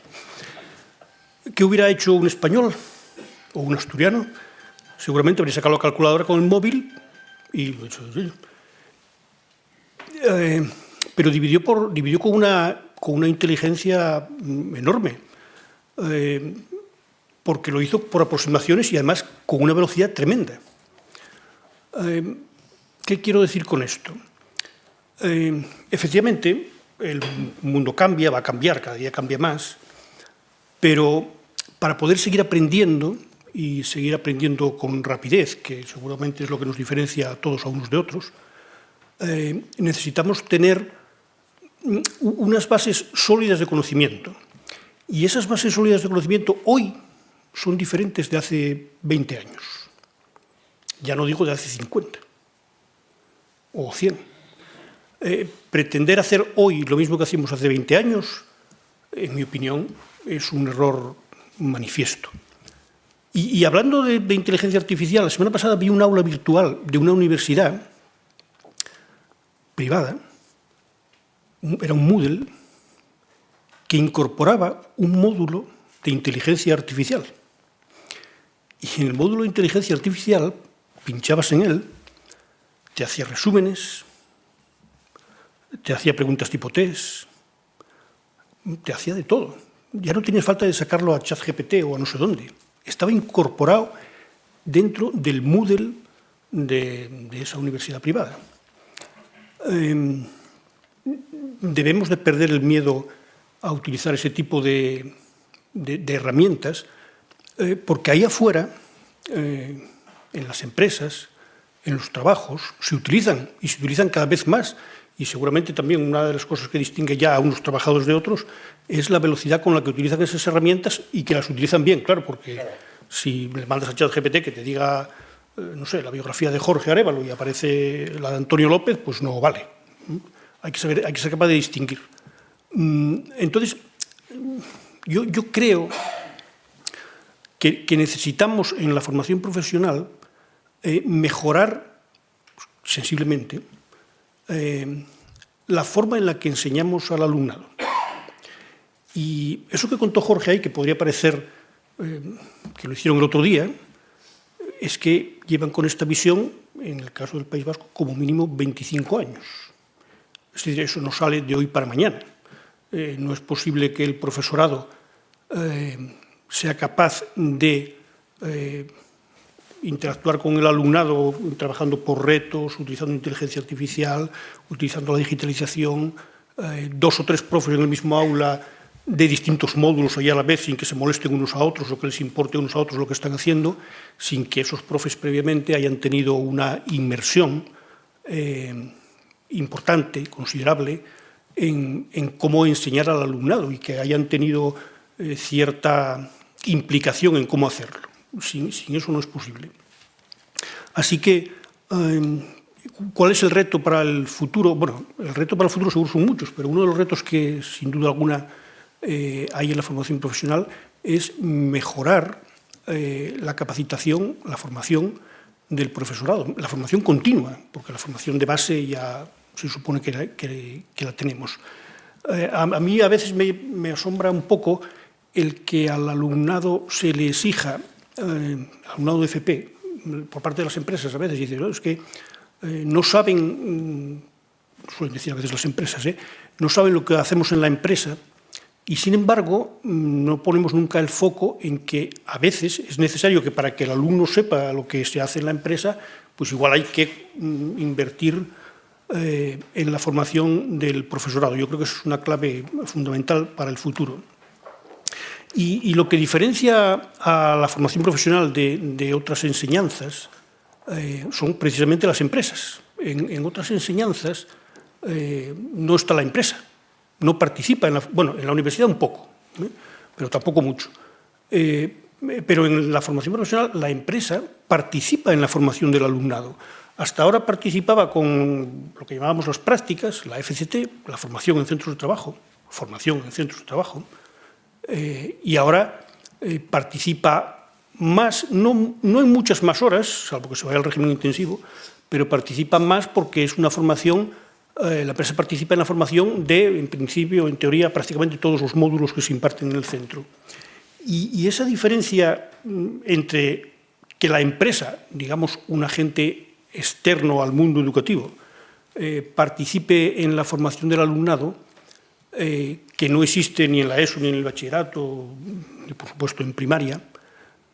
¿Qué hubiera hecho un español o un asturiano? Seguramente habría sacado la calculadora con el móvil y lo hecho. Pero dividió con una inteligencia enorme. Porque lo hizo por aproximaciones y además con una velocidad tremenda. ¿Qué quiero decir con esto? Efectivamente, el mundo cambia, va a cambiar, cada día cambia más, pero para poder seguir aprendiendo y seguir aprendiendo con rapidez, que seguramente es lo que nos diferencia a todos a unos de otros, necesitamos tener unas bases sólidas de conocimiento. Y esas bases sólidas de conocimiento hoy son diferentes de hace 20 años. Ya no digo de hace 50 o 100. Pretender hacer hoy lo mismo que hacíamos hace 20 años, en mi opinión, es un error manifiesto. Y hablando de inteligencia artificial, la semana pasada vi un aula virtual de una universidad privada, era un Moodle, que incorporaba un módulo de inteligencia artificial. Y en el módulo de inteligencia artificial, pinchabas en él, te hacía resúmenes, te hacía preguntas tipo test, te hacía de todo. Ya no tenías falta de sacarlo a ChatGPT o a no sé dónde. Estaba incorporado dentro del Moodle de esa universidad privada. Debemos de perder el miedo a utilizar ese tipo de herramientas, porque ahí afuera, en las empresas, en los trabajos, se utilizan y se utilizan cada vez más. Y seguramente también una de las cosas que distingue ya a unos trabajadores de otros es la velocidad con la que utilizan esas herramientas y que las utilizan bien, claro, porque si le mandas a ChatGPT que te diga, no sé, la biografía de Jorge Arévalo y aparece la de Antonio López, pues no vale. Hay que ser capaz de distinguir. Entonces, yo creo que necesitamos en la formación profesional mejorar sensiblemente la forma en la que enseñamos al alumnado. Y eso que contó Jorge ahí, que podría parecer que lo hicieron el otro día, es que llevan con esta visión, en el caso del País Vasco, como mínimo 25 años. Es decir, eso no sale de hoy para mañana. No es posible que el profesorado sea capaz de interactuar con el alumnado trabajando por retos, utilizando inteligencia artificial, utilizando la digitalización, 2 o 3 profes en el mismo aula de distintos módulos allá a la vez, sin que se molesten unos a otros, o que les importe unos a otros lo que están haciendo, sin que esos profes previamente hayan tenido una inmersión importante, considerable, en cómo enseñar al alumnado y que hayan tenido cierta implicación en cómo hacerlo. Sin eso no es posible. Así que, ¿cuál es el reto para el futuro? Bueno, el reto para el futuro seguro son muchos, pero uno de los retos que sin duda alguna hay en la formación profesional es mejorar la capacitación, la formación del profesorado, la formación continua, porque la formación de base ya se supone que la tenemos. A mí a veces me asombra un poco el que al alumnado se le exija, al alumnado de FP, por parte de las empresas a veces, dicen, ¿no? Es que no saben, suelen decir a veces las empresas, no saben lo que hacemos en la empresa, y sin embargo no ponemos nunca el foco en que a veces es necesario que para que el alumno sepa lo que se hace en la empresa, pues igual hay que invertir en la formación del profesorado. Yo creo que eso es una clave fundamental para el futuro. Y lo que diferencia a la formación profesional de otras enseñanzas son precisamente las empresas. En otras enseñanzas no está la empresa, no participa en la universidad un poco, pero tampoco mucho. Pero en la formación profesional la empresa participa en la formación del alumnado. Hasta ahora participaba con lo que llamábamos las prácticas, la FCT, la formación en centros de trabajo, y ahora participa más, no en muchas más horas, salvo que se vaya al régimen intensivo, pero participa más porque es una formación, la empresa participa en la formación de, en principio, en teoría, prácticamente todos los módulos que se imparten en el centro. Y esa diferencia entre que la empresa, digamos, un agente externo al mundo educativo, participe en la formación del alumnado, que no existe ni en la ESO ni en el bachillerato, ni por supuesto en primaria,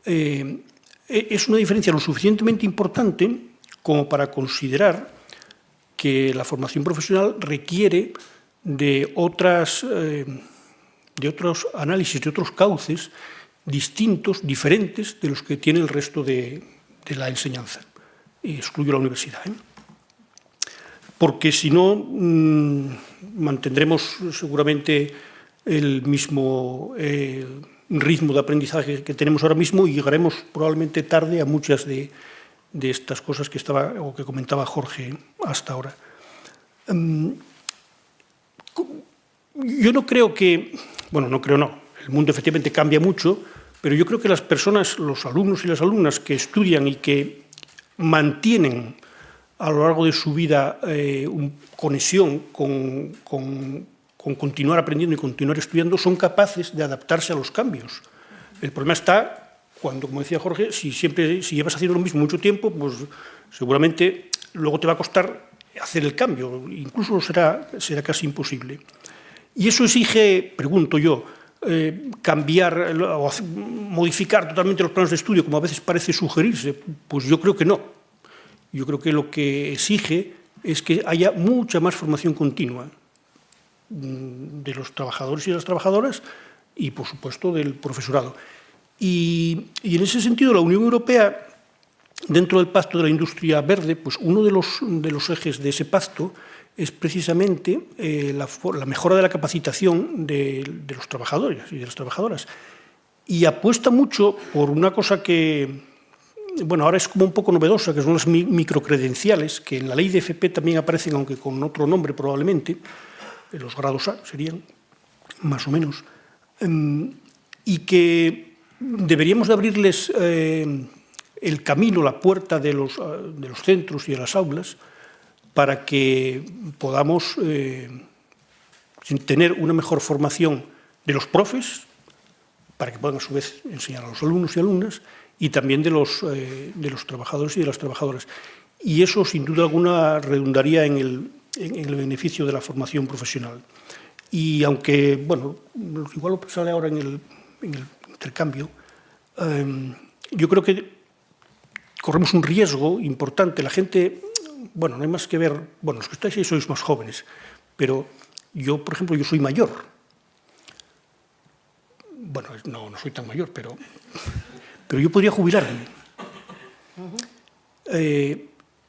es una diferencia lo suficientemente importante como para considerar que la formación profesional requiere de otros análisis, de otros cauces distintos, diferentes de los que tiene el resto de la enseñanza. Y excluyo la universidad, porque si no mantendremos seguramente el mismo ritmo de aprendizaje que tenemos ahora mismo y llegaremos probablemente tarde a muchas de estas cosas que comentaba Jorge hasta ahora. Yo no creo que, el mundo efectivamente cambia mucho, pero yo creo que las personas, los alumnos y las alumnas que estudian y que mantienen a lo largo de su vida conexión con continuar aprendiendo y continuar estudiando, son capaces de adaptarse a los cambios. El problema está cuando, como decía Jorge, si llevas haciendo lo mismo mucho tiempo, pues seguramente luego te va a costar hacer el cambio, incluso será casi imposible. Y eso exige, pregunto yo, cambiar o modificar totalmente los planes de estudio, como a veces parece sugerirse. Pues yo creo que no. Yo creo que lo que exige es que haya mucha más formación continua de los trabajadores y las trabajadoras y, por supuesto, del profesorado. Y en ese sentido, la Unión Europea, dentro del Pacto de la Industria Verde, pues uno de los ejes de ese pacto es precisamente la mejora de la capacitación de los trabajadores y de las trabajadoras. Y apuesta mucho por una cosa que, ahora es como un poco novedosa, que son las microcredenciales, que en la ley de FP también aparecen, aunque con otro nombre probablemente, los grados A serían, más o menos, y que deberíamos de abrirles el camino, la puerta de los centros y de las aulas, para que podamos tener una mejor formación de los profes, para que puedan a su vez enseñar a los alumnos y alumnas, y también de los trabajadores y de las trabajadoras. Y eso, sin duda alguna, redundaría en el beneficio de la formación profesional. Y aunque, igual lo sale ahora en el intercambio, yo creo que corremos un riesgo importante. La gente, no hay más que ver, los que estáis ahí sois más jóvenes, pero yo, por ejemplo, yo soy mayor. No soy tan mayor, pero yo podría jubilarme.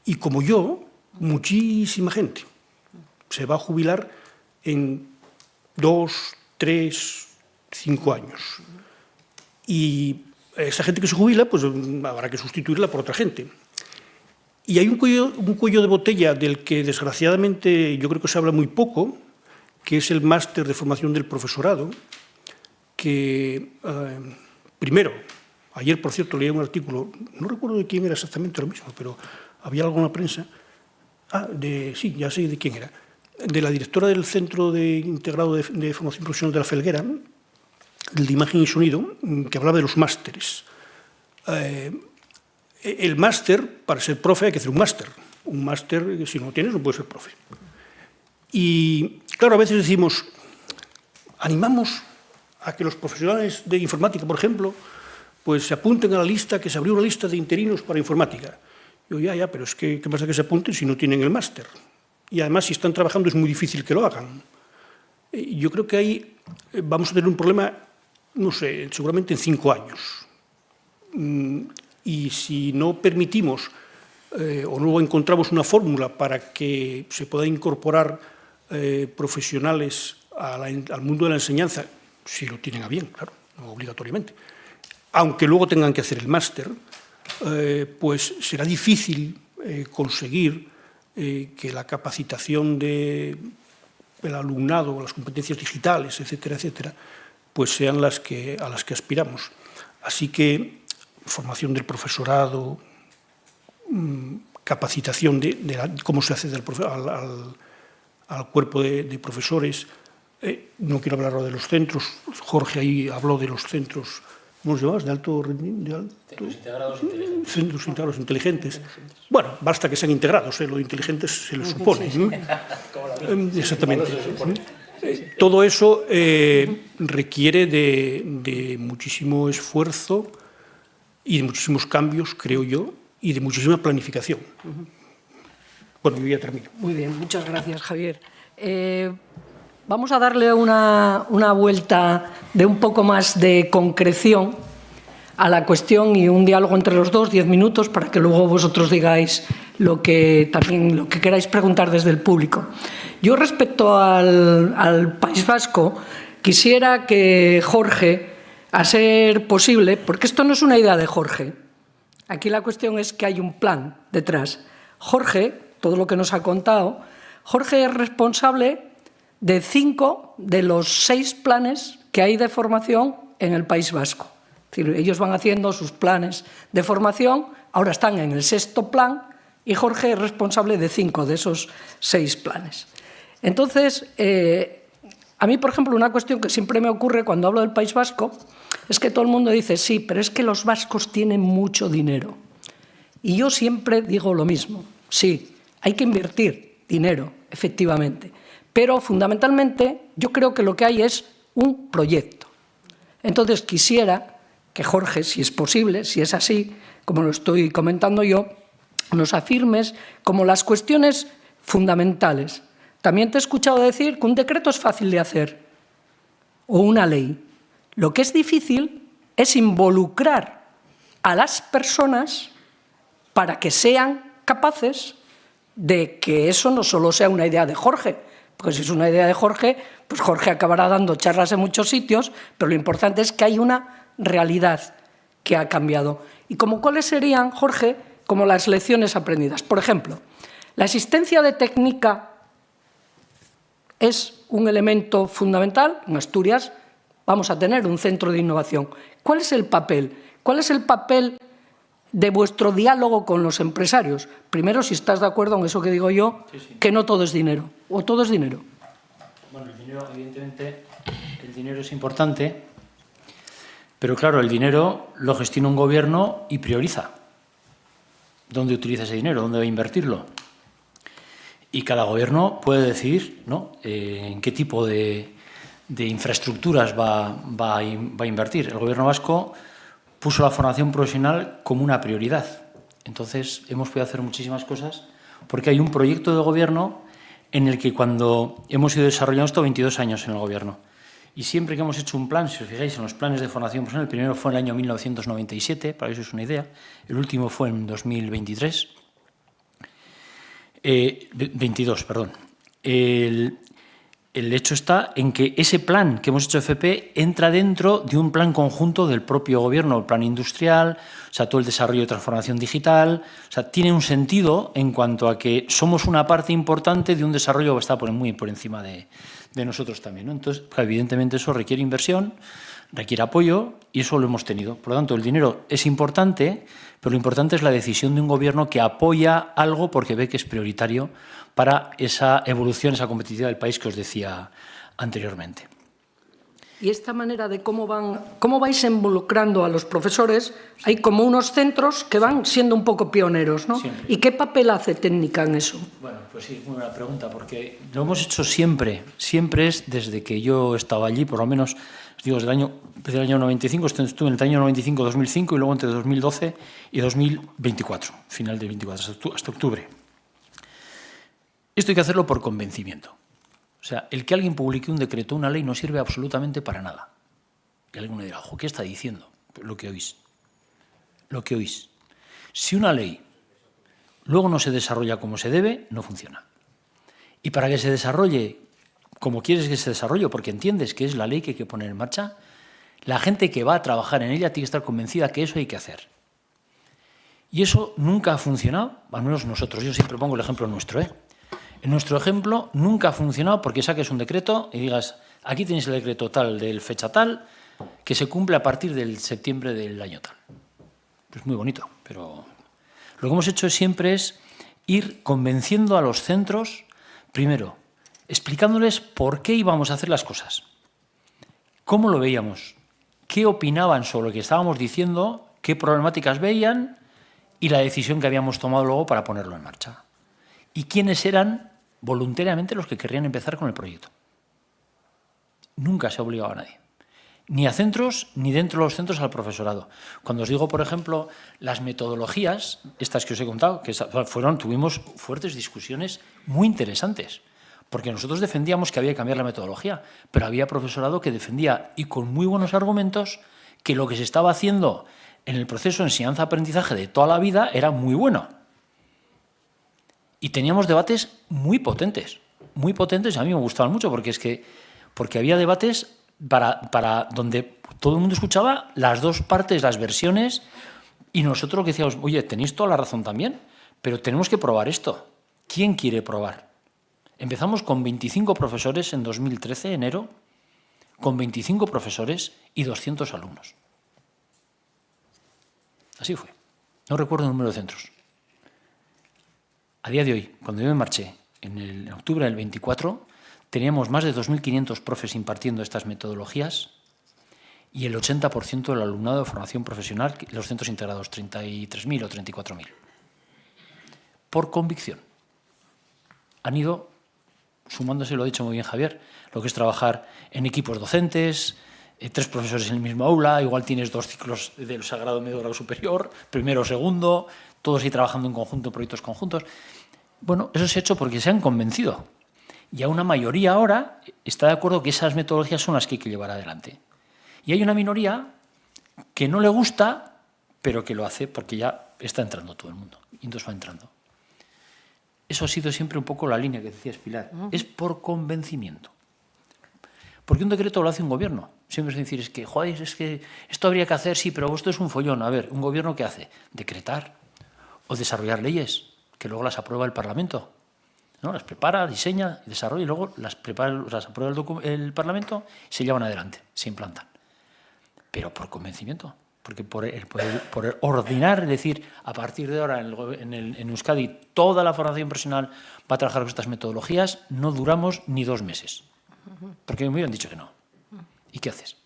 Y como yo, muchísima gente se va a jubilar en 2, 3, 5 años. Y esa gente que se jubila, pues habrá que sustituirla por otra gente. Y hay un cuello de botella del que, desgraciadamente, yo creo que se habla muy poco, que es el máster de formación del profesorado, que, primero, ayer, por cierto, leí un artículo, no recuerdo de quién era exactamente lo mismo, pero había algo en la prensa, sí, ya sé de quién era, de la directora del Centro Integrado de Formación Profesional de la Felguera, de imagen y sonido, que hablaba de los másteres. El máster, para ser profe hay que hacer un máster. Un máster, si no lo tienes, no puedes ser profe. Y, claro, a veces decimos, animamos a que los profesionales de informática, por ejemplo, pues se apunten a la lista, que se abrió una lista de interinos para informática. Yo, ya, pero es que, ¿qué pasa que se apunten si no tienen el máster? Y además, si están trabajando, es muy difícil que lo hagan. Yo creo que ahí vamos a tener un problema, no sé, seguramente en 5 años. Y si no permitimos o no encontramos una fórmula para que se pueda incorporar profesionales al mundo de la enseñanza, si lo tienen a bien, claro, no obligatoriamente, aunque luego tengan que hacer el máster, pues será difícil conseguir que la capacitación del alumnado, las competencias digitales, etcétera, etcétera, pues sean a las que aspiramos. Así que formación del profesorado, capacitación de cómo se accede al cuerpo de profesores. No quiero hablar ahora de los centros. Jorge ahí habló de los centros, ¿cómo los llamabas? De alto rendimiento. Centros integrados inteligentes. Centros integrados inteligentes. Bueno, basta que sean integrados, lo de inteligentes se lo supone. Exactamente. Todo eso requiere de muchísimo esfuerzo y de muchísimos cambios, creo yo, y de muchísima planificación. Bueno, yo ya termino. Muy bien, muchas gracias, Javier. Vamos a darle una vuelta de un poco más de concreción a la cuestión y un diálogo entre los dos, 10 minutos, para que luego vosotros digáis lo que queráis preguntar desde el público. Yo, respecto al País Vasco, quisiera que Jorge, a ser posible, porque esto no es una idea de Jorge, aquí la cuestión es que hay un plan detrás. Jorge, todo lo que nos ha contado, Jorge es responsable de 5 de los 6 planes que hay de formación en el País Vasco. Es decir, ellos van haciendo sus planes de formación, ahora están en el 6º plan y Jorge es responsable de 5 de esos 6 planes. Entonces, a mí, por ejemplo, una cuestión que siempre me ocurre cuando hablo del País Vasco es que todo el mundo dice, sí, pero es que los vascos tienen mucho dinero. Y yo siempre digo lo mismo, sí, hay que invertir dinero, efectivamente, pero fundamentalmente yo creo que lo que hay es un proyecto. Entonces quisiera que Jorge, si es posible, si es así, como lo estoy comentando yo, nos afirmes como las cuestiones fundamentales. También te he escuchado decir que un decreto es fácil de hacer, o una ley. Lo que es difícil es involucrar a las personas para que sean capaces de que eso no solo sea una idea de Jorge, porque si es una idea de Jorge, pues Jorge acabará dando charlas en muchos sitios, pero lo importante es que hay una realidad que ha cambiado. ¿Y como cuáles serían, Jorge, como las lecciones aprendidas? Por ejemplo, la existencia de técnica es un elemento fundamental. En Asturias vamos a tener un centro de innovación. ¿Cuál es el papel? ¿Cuál es el papel de vuestro diálogo con los empresarios? Primero, si estás de acuerdo en eso que digo yo, sí. Que no todo es dinero, o todo es dinero. Bueno, el dinero, evidentemente, el dinero es importante, pero claro, el dinero lo gestiona un gobierno y prioriza dónde utiliza ese dinero, dónde va a invertirlo. Y cada gobierno puede decidir, ¿no?, en qué tipo de infraestructuras va a invertir. El gobierno vasco puso la formación profesional como una prioridad. Entonces, hemos podido hacer muchísimas cosas porque hay un proyecto de gobierno en el que cuando hemos ido desarrollando esto 22 años en el gobierno. Y siempre que hemos hecho un plan, si os fijáis en los planes de formación profesional, el primero fue en el año 1997, para que os deis una idea, el último fue en 2023. 22, perdón. El hecho está en que ese plan que hemos hecho FP entra dentro de un plan conjunto del propio gobierno, el plan industrial, o sea, todo el desarrollo de transformación digital, o sea, tiene un sentido en cuanto a que somos una parte importante de un desarrollo que está muy por encima de nosotros también, ¿no? Entonces, evidentemente eso requiere inversión, requiere apoyo y eso lo hemos tenido. Por lo tanto, el dinero es importante, pero lo importante es la decisión de un gobierno que apoya algo porque ve que es prioritario para esa evolución, esa competitividad del país que os decía anteriormente. Y esta manera de cómo vais involucrando a los profesores, hay como unos centros que van siendo un poco pioneros, ¿no? Siempre. ¿Y qué papel hace técnica en eso? Bueno, pues sí, muy buena pregunta, porque lo hemos hecho siempre es desde que yo estaba allí, por lo menos, digo, desde el año 95, estuve en el año 95-2005 y luego entre 2012 y 2024, final de 24, hasta octubre. Esto hay que hacerlo por convencimiento. O sea, el que alguien publique un decreto, una ley, no sirve absolutamente para nada. Y alguno dirá, ojo, ¿qué está diciendo? Pues lo que oís. Lo que oís. Si una ley luego no se desarrolla como se debe, no funciona. Y para que se desarrolle como quieres que se desarrolle, porque entiendes que es la ley que hay que poner en marcha, la gente que va a trabajar en ella tiene que estar convencida que eso hay que hacer. Y eso nunca ha funcionado, al menos nosotros. Yo siempre pongo el ejemplo nuestro, En nuestro ejemplo nunca ha funcionado porque saques un decreto y digas, aquí tenéis el decreto tal del fecha tal, que se cumple a partir del septiembre del año tal. Es muy bonito, pero lo que hemos hecho siempre es ir convenciendo a los centros, primero, explicándoles por qué íbamos a hacer las cosas, cómo lo veíamos, qué opinaban sobre lo que estábamos diciendo, qué problemáticas veían y la decisión que habíamos tomado luego para ponerlo en marcha. Y quiénes eran voluntariamente los que querrían empezar con el proyecto. Nunca se ha obligado a nadie. Ni a centros, ni dentro de los centros al profesorado. Cuando os digo, por ejemplo, las metodologías, estas que os he contado, que tuvimos fuertes discusiones muy interesantes, porque nosotros defendíamos que había que cambiar la metodología, pero había profesorado que defendía, y con muy buenos argumentos, que lo que se estaba haciendo en el proceso de enseñanza-aprendizaje de toda la vida era muy bueno. Y teníamos debates muy potentes, y a mí me gustaban mucho, porque había debates para donde todo el mundo escuchaba las dos partes, las versiones, y nosotros lo que decíamos, oye, tenéis toda la razón también, pero tenemos que probar esto. ¿Quién quiere probar? Empezamos con 25 profesores en 2013, enero, con 25 profesores y 200 alumnos. Así fue. No recuerdo el número de centros. A día de hoy, cuando yo me marché, en octubre del 24, teníamos más de 2.500 profes impartiendo estas metodologías y el 80% del alumnado de formación profesional, los centros integrados, 33.000 o 34.000. Por convicción. Han ido sumándose, lo ha dicho muy bien Javier, lo que es trabajar en equipos docentes, 3 profesores en el mismo aula, igual tienes 2 ciclos del Sagrado Medio Grado Superior, primero o segundo, todos ahí trabajando en conjunto, proyectos conjuntos. Bueno, eso se ha hecho porque se han convencido. Y a una mayoría ahora está de acuerdo que esas metodologías son las que hay que llevar adelante. Y hay una minoría que no le gusta, pero que lo hace porque ya está entrando todo el mundo. Y entonces va entrando. Eso ha sido siempre un poco la línea que decías, Pilar. Es por convencimiento. Porque un decreto lo hace un gobierno. Siempre es decir, joder, es que esto habría que hacer, sí, pero esto es un follón. A ver, ¿un gobierno qué hace? Decretar o desarrollar leyes, que luego las aprueba el Parlamento. ¿No? Las prepara, diseña, desarrolla y luego las aprueba el Parlamento y se llevan adelante, se implantan. Pero por convencimiento. Porque por ordenar, es decir, a partir de ahora en Euskadi toda la formación profesional va a trabajar con estas metodologías, no duramos ni 2 meses. Porque me hubieran dicho que no. ¿Y qué haces?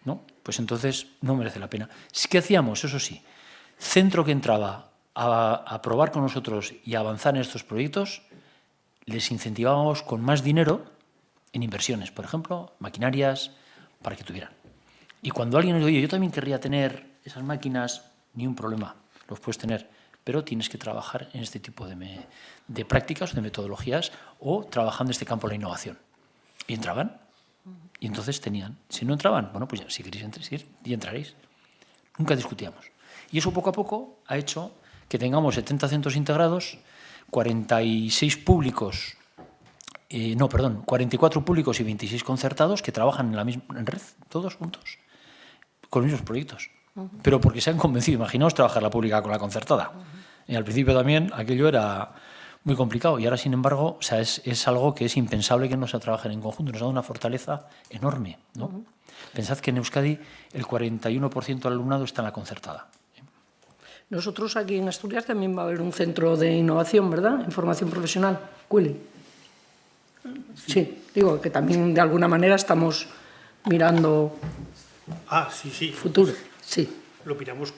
¿No? Pues entonces no merece la pena. ¿Qué hacíamos? Eso sí, centro que entraba a probar con nosotros y a avanzar en estos proyectos, les incentivábamos con más dinero en inversiones, por ejemplo, maquinarias, para que tuvieran. Y cuando alguien nos dice, oye, yo también querría tener esas máquinas, ni un problema, los puedes tener, pero tienes que trabajar en este tipo de prácticas, de metodologías, o trabajando en este campo de la innovación. Y entraban, y entonces tenían. Si no entraban, bueno, pues ya, si queréis ir, y entraréis. Nunca discutíamos. Y eso poco a poco ha hecho que tengamos 70 centros integrados, 44 públicos y 26 concertados que trabajan en red, todos juntos, con los mismos proyectos. Pero porque se han convencido. Imaginaos trabajar la pública con la concertada. Y al principio también aquello era muy complicado. Y ahora, sin embargo, o sea, es algo que es impensable que no se trabajen en conjunto. Nos ha dado una fortaleza enorme, ¿no? Pensad que en Euskadi el 41% del alumnado está en la concertada. Nosotros aquí en Asturias también va a haber un centro de innovación, ¿verdad? En formación profesional. Willy. Sí, digo que también de alguna manera estamos mirando Sí, sí. futuro. Sí. Lo miramos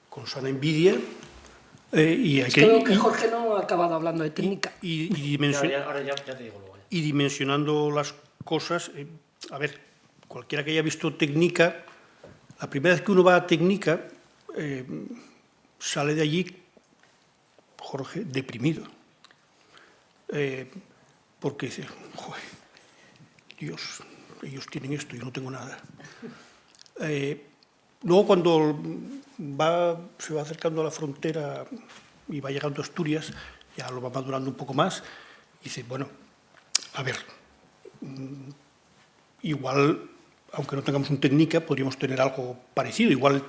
con sana envidia. Y hay Es que veo que Jorge no ha acabado hablando de técnica. Ahora ya te digo luego. Y dimensionando las cosas, a ver, cualquiera que haya visto técnica, la primera vez que uno va a técnica, sale de allí, Jorge, deprimido. Porque dice, joder, Dios, ellos tienen esto, yo no tengo nada. Luego cuando se va acercando a la frontera y va llegando a Asturias, ya lo va madurando un poco más, y dice, bueno, a ver, igual, aunque no tengamos un técnica, podríamos tener algo parecido. Igual,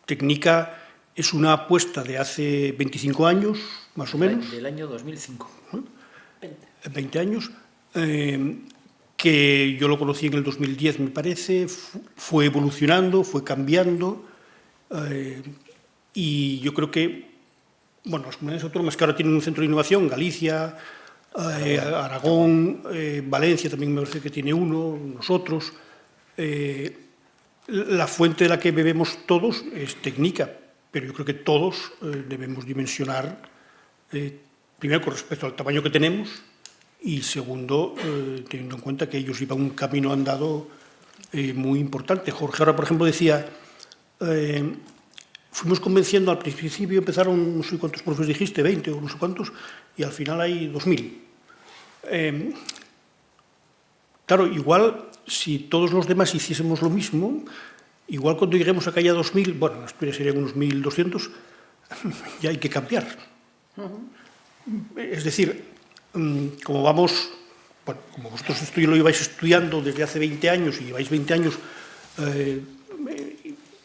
técnica es una apuesta de hace 25 años, más o menos. Del año 2005. 20 años, que yo lo conocí en el 2010, me parece, fue evolucionando, fue cambiando, y yo creo que, bueno, las comunidades autónomas que ahora tienen un centro de innovación, Galicia, Aragón, Valencia también me parece que tiene uno, nosotros, la fuente de la que bebemos todos es técnica, pero yo creo que todos debemos dimensionar, primero con respecto al tamaño que tenemos, y segundo, teniendo en cuenta que ellos iban un camino andado muy importante. Jorge ahora, por ejemplo, decía, fuimos convenciendo, al principio empezaron, no sé cuántos profes dijiste, 20 o no sé cuántos, y al final hay 2000. Claro, igual, si todos los demás hiciésemos lo mismo, igual cuando lleguemos a que haya 2000, bueno, en Asturias serían unos 1200, ya hay que cambiar. Es decir, como vamos, bueno, como vosotros esto lo ibais estudiando desde hace 20 años y lleváis 20 años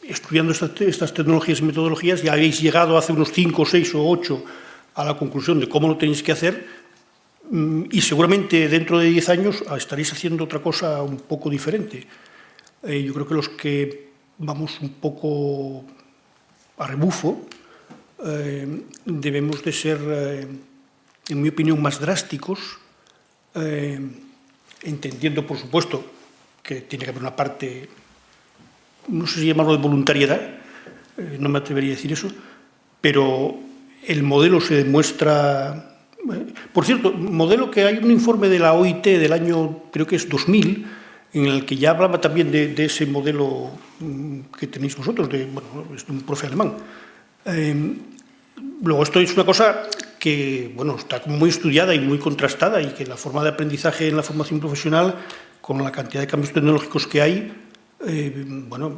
estudiando estas tecnologías y metodologías, ya habéis llegado hace unos 5, 6 o 8 a la conclusión de cómo lo tenéis que hacer, y seguramente dentro de 10 años estaréis haciendo otra cosa un poco diferente. Yo creo que los que vamos un poco a rebufo debemos de ser, en mi opinión, más drásticos, entendiendo, por supuesto, que tiene que haber una parte, no sé si llamarlo de voluntariedad, no me atrevería a decir eso, pero el modelo se demuestra. Por cierto, modelo que hay un informe de la OIT del año, creo que es 2000, en el que ya hablaba también de ese modelo que tenéis vosotros, bueno, es de un profe alemán. Luego, esto es una cosa que, bueno, está como muy estudiada y muy contrastada, y que la forma de aprendizaje en la formación profesional, con la cantidad de cambios tecnológicos que hay, bueno,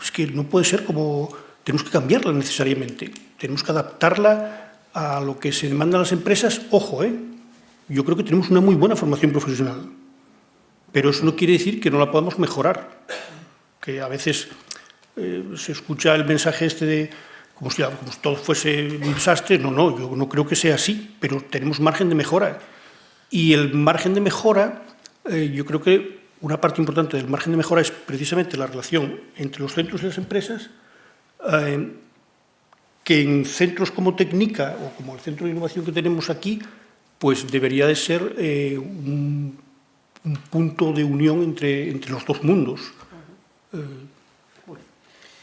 es que no puede ser como. Tenemos que cambiarla necesariamente, tenemos que adaptarla a lo que se demanda a las empresas. Ojo, yo creo que tenemos una muy buena formación profesional, pero eso no quiere decir que no la podamos mejorar, que a veces se escucha el mensaje este de como si todo fuese un desastre. No, yo no creo que sea así, pero tenemos margen de mejora, y el margen de mejora, yo creo que una parte importante del margen de mejora es precisamente la relación entre los centros y las empresas, que en centros como Técnica o como el centro de innovación que tenemos aquí, pues debería de ser un punto de unión entre los dos mundos.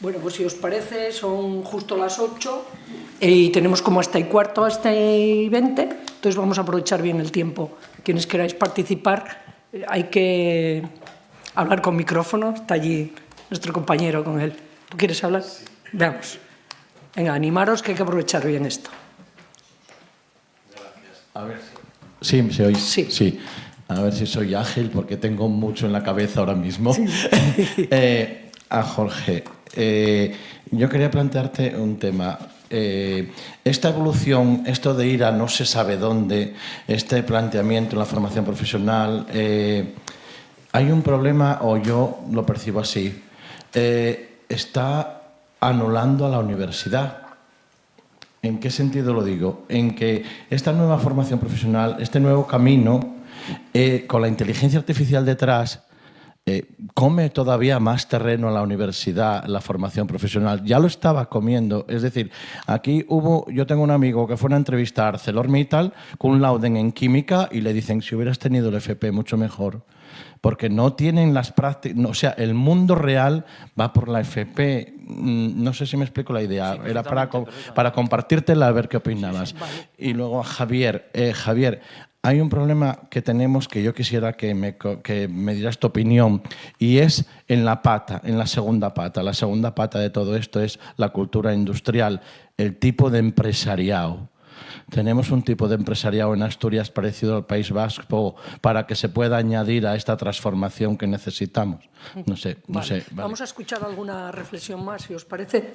Bueno, pues si os parece, son justo las 8 y tenemos como hasta y cuarto, hasta y 20, entonces vamos a aprovechar bien el tiempo. Quienes queráis participar, hay que hablar con micrófono, está allí nuestro compañero con él. ¿Tú quieres hablar? Sí. Veamos. Venga, animaros, que hay que aprovechar bien esto. Gracias. A ver. ¿Sí se oís? Sí. Sí. A ver si soy ágil, porque tengo mucho en la cabeza ahora mismo. Sí. A Jorge, yo quería plantearte un tema. Esta evolución, esto de ir a no se sabe dónde, este planteamiento en la formación profesional, hay un problema, o yo lo percibo así, está anulando a la universidad. ¿En qué sentido lo digo? En que esta nueva formación profesional, este nuevo camino, con la inteligencia artificial detrás, come todavía más terreno a la universidad, la formación profesional. Ya lo estaba comiendo. Es decir, aquí yo tengo un amigo que fue a una entrevista a ArcelorMittal con un laude en química y le dicen, si hubieras tenido el FP, mucho mejor. Porque no tienen las prácticas, o sea, el mundo real va por la FP. No sé si me explico la idea. Sí, era para compartírtela, a ver qué opinabas. Sí, vale. Y luego a Javier. Javier, hay un problema que tenemos que yo quisiera que me dieras tu opinión, y es en la segunda pata. La segunda pata de todo esto es la cultura industrial, el tipo de empresariado. Tenemos un tipo de empresariado en Asturias parecido al País Vasco para que se pueda añadir a esta transformación que necesitamos. No sé. Vale. Vamos a escuchar alguna reflexión más, si os parece.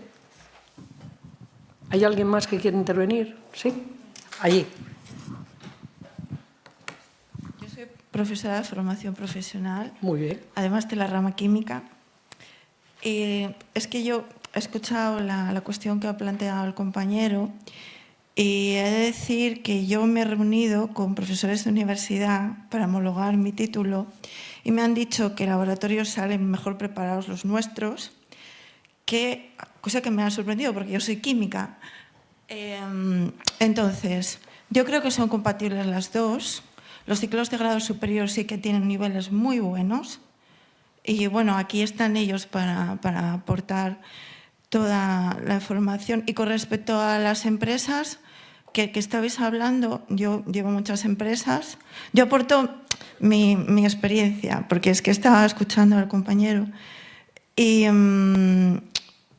¿Hay alguien más que quiere intervenir? ¿Sí? Allí. Yo soy profesora de formación profesional. Muy bien. Además de la rama química. Es que yo he escuchado la cuestión que ha planteado el compañero. Y he de decir que yo me he reunido con profesores de universidad para homologar mi título y me han dicho que laboratorios salen mejor preparados los nuestros, cosa que me ha sorprendido porque yo soy química. Entonces, yo creo que son compatibles las dos. Los ciclos de grado superior sí que tienen niveles muy buenos y bueno, aquí están ellos para aportar toda la información. Y con respecto a las empresas que estabais hablando, yo llevo muchas empresas. Yo aporto mi experiencia, porque es que estaba escuchando al compañero.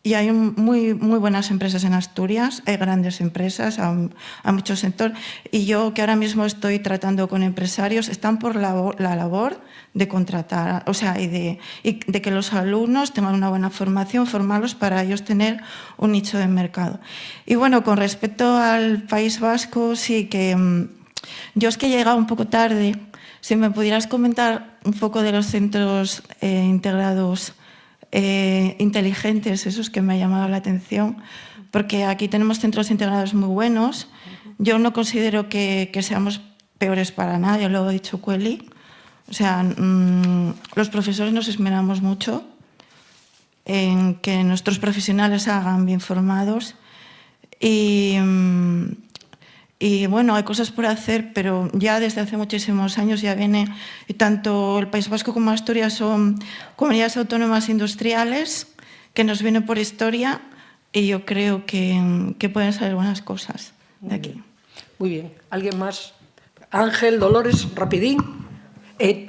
Y hay muy buenas empresas en Asturias, hay grandes empresas, hay mucho sector. Y yo, que ahora mismo estoy tratando con empresarios, están por la labor de contratar, o sea, y de que los alumnos tengan una buena formación, formarlos para ellos tener un nicho de mercado. Y bueno, con respecto al País Vasco, sí que yo es que he llegado un poco tarde. Si me pudieras comentar un poco de los centros integrados inteligentes, esos que me ha llamado la atención, porque aquí tenemos centros integrados muy buenos. Yo no considero que seamos peores para nada, ya lo ha dicho Cueli. O sea, los profesores nos esmeramos mucho en que nuestros profesionales hagan bien formados y bueno, hay cosas por hacer, pero ya desde hace muchísimos años ya viene, y tanto el País Vasco como Asturias son comunidades autónomas industriales que nos vienen por historia y yo creo que pueden salir buenas cosas de aquí. Muy bien. ¿Alguien más? Ángel, Dolores, rapidín.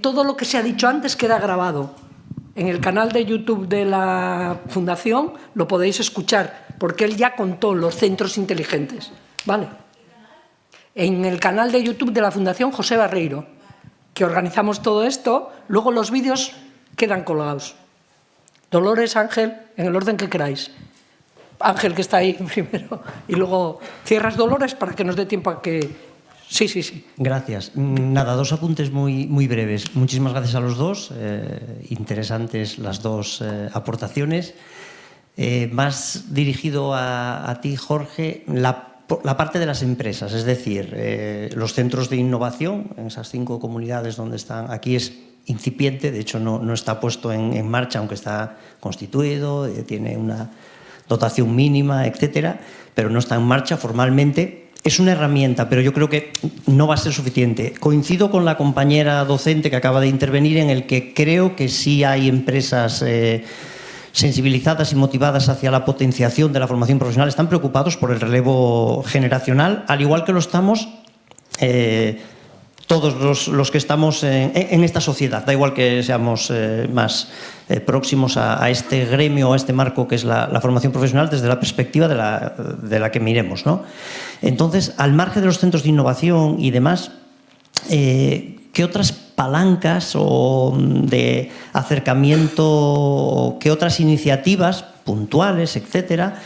Todo lo que se ha dicho antes queda grabado. En el canal de YouTube de la Fundación lo podéis escuchar, porque él ya contó los centros inteligentes. ¿Vale? En el canal de YouTube de la Fundación José Barreiro, que organizamos todo esto, luego los vídeos quedan colgados. Dolores, Ángel, en el orden que queráis. Ángel, que está ahí primero, y luego cierras, Dolores, para que nos dé tiempo a que... Sí. Gracias. Nada, dos apuntes muy breves. Muchísimas gracias a los dos. Interesantes las dos aportaciones. Más dirigido a ti, Jorge, la parte de las empresas, es decir, los centros de innovación en esas 5 comunidades donde están. Aquí es incipiente, de hecho no está puesto en marcha, aunque está constituido, tiene una dotación mínima, etcétera, pero no está en marcha formalmente. Es una herramienta, pero yo creo que no va a ser suficiente. Coincido con la compañera docente que acaba de intervenir en el que creo que sí hay empresas sensibilizadas y motivadas hacia la potenciación de la formación profesional. Están preocupados por el relevo generacional, al igual que lo estamos todos los que estamos en esta sociedad. Da igual que seamos más próximos a este gremio, a este marco que es la formación profesional desde la perspectiva de la que miremos, ¿no? Entonces, al margen de los centros de innovación y demás, ¿qué otras palancas o de acercamiento, qué otras iniciativas puntuales, etcétera,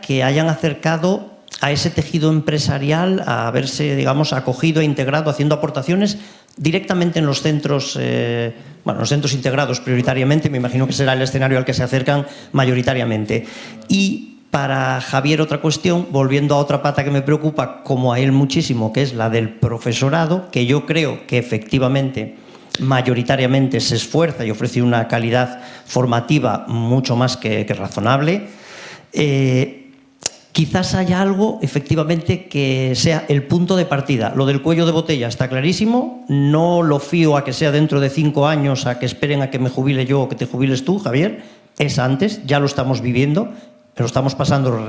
que hayan acercado a ese tejido empresarial a verse, digamos, acogido e integrado, haciendo aportaciones directamente en los centros, los centros integrados prioritariamente, me imagino que será el escenario al que se acercan mayoritariamente. Y para Javier, otra cuestión, volviendo a otra pata que me preocupa, como a él muchísimo, que es la del profesorado, que yo creo que efectivamente mayoritariamente se esfuerza y ofrece una calidad formativa mucho más que razonable. Quizás haya algo, efectivamente, que sea el punto de partida. Lo del cuello de botella está clarísimo. No lo fío a que sea dentro de 5 años, a que esperen a que me jubile yo o que te jubiles tú, Javier. Es antes, ya lo estamos viviendo, lo estamos pasando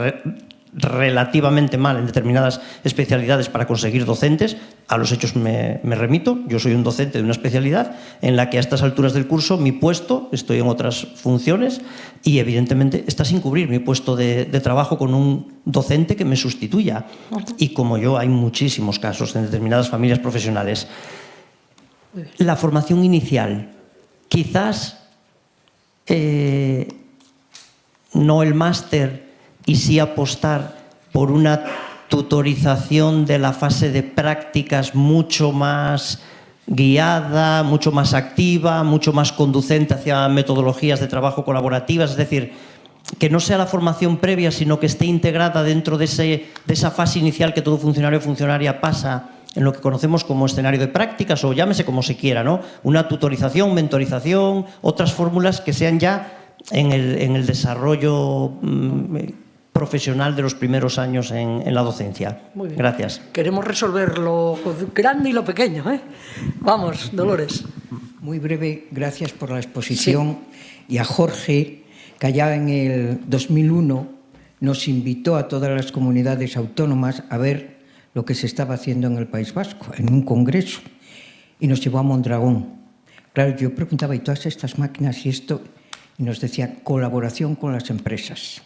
relativamente mal en determinadas especialidades para conseguir docentes. A los hechos me remito. Yo soy un docente de una especialidad en la que a estas alturas del curso mi puesto, estoy en otras funciones y evidentemente está sin cubrir mi puesto de trabajo con un docente que me sustituya. Y como yo hay muchísimos casos en determinadas familias profesionales. La formación inicial, quizás no el máster, y sí apostar por una tutorización de la fase de prácticas mucho más guiada, mucho más activa, mucho más conducente hacia metodologías de trabajo colaborativas, es decir, que no sea la formación previa, sino que esté integrada dentro de esa fase inicial que todo funcionario o funcionaria pasa en lo que conocemos como escenario de prácticas, o llámese como se quiera, ¿no? Una tutorización, mentorización, otras fórmulas que sean ya en el desarrollo profesional de los primeros años en la docencia. Muy bien. Gracias. Queremos resolver lo grande y lo pequeño, ¿eh? Vamos, Dolores. Muy breve, gracias por la exposición. Sí. Y a Jorge, que allá en el 2001 nos invitó a todas las comunidades autónomas a ver lo que se estaba haciendo en el País Vasco, en un congreso, y nos llevó a Mondragón. Claro, yo preguntaba, ¿y todas estas máquinas y esto? Y nos decía, colaboración con las empresas.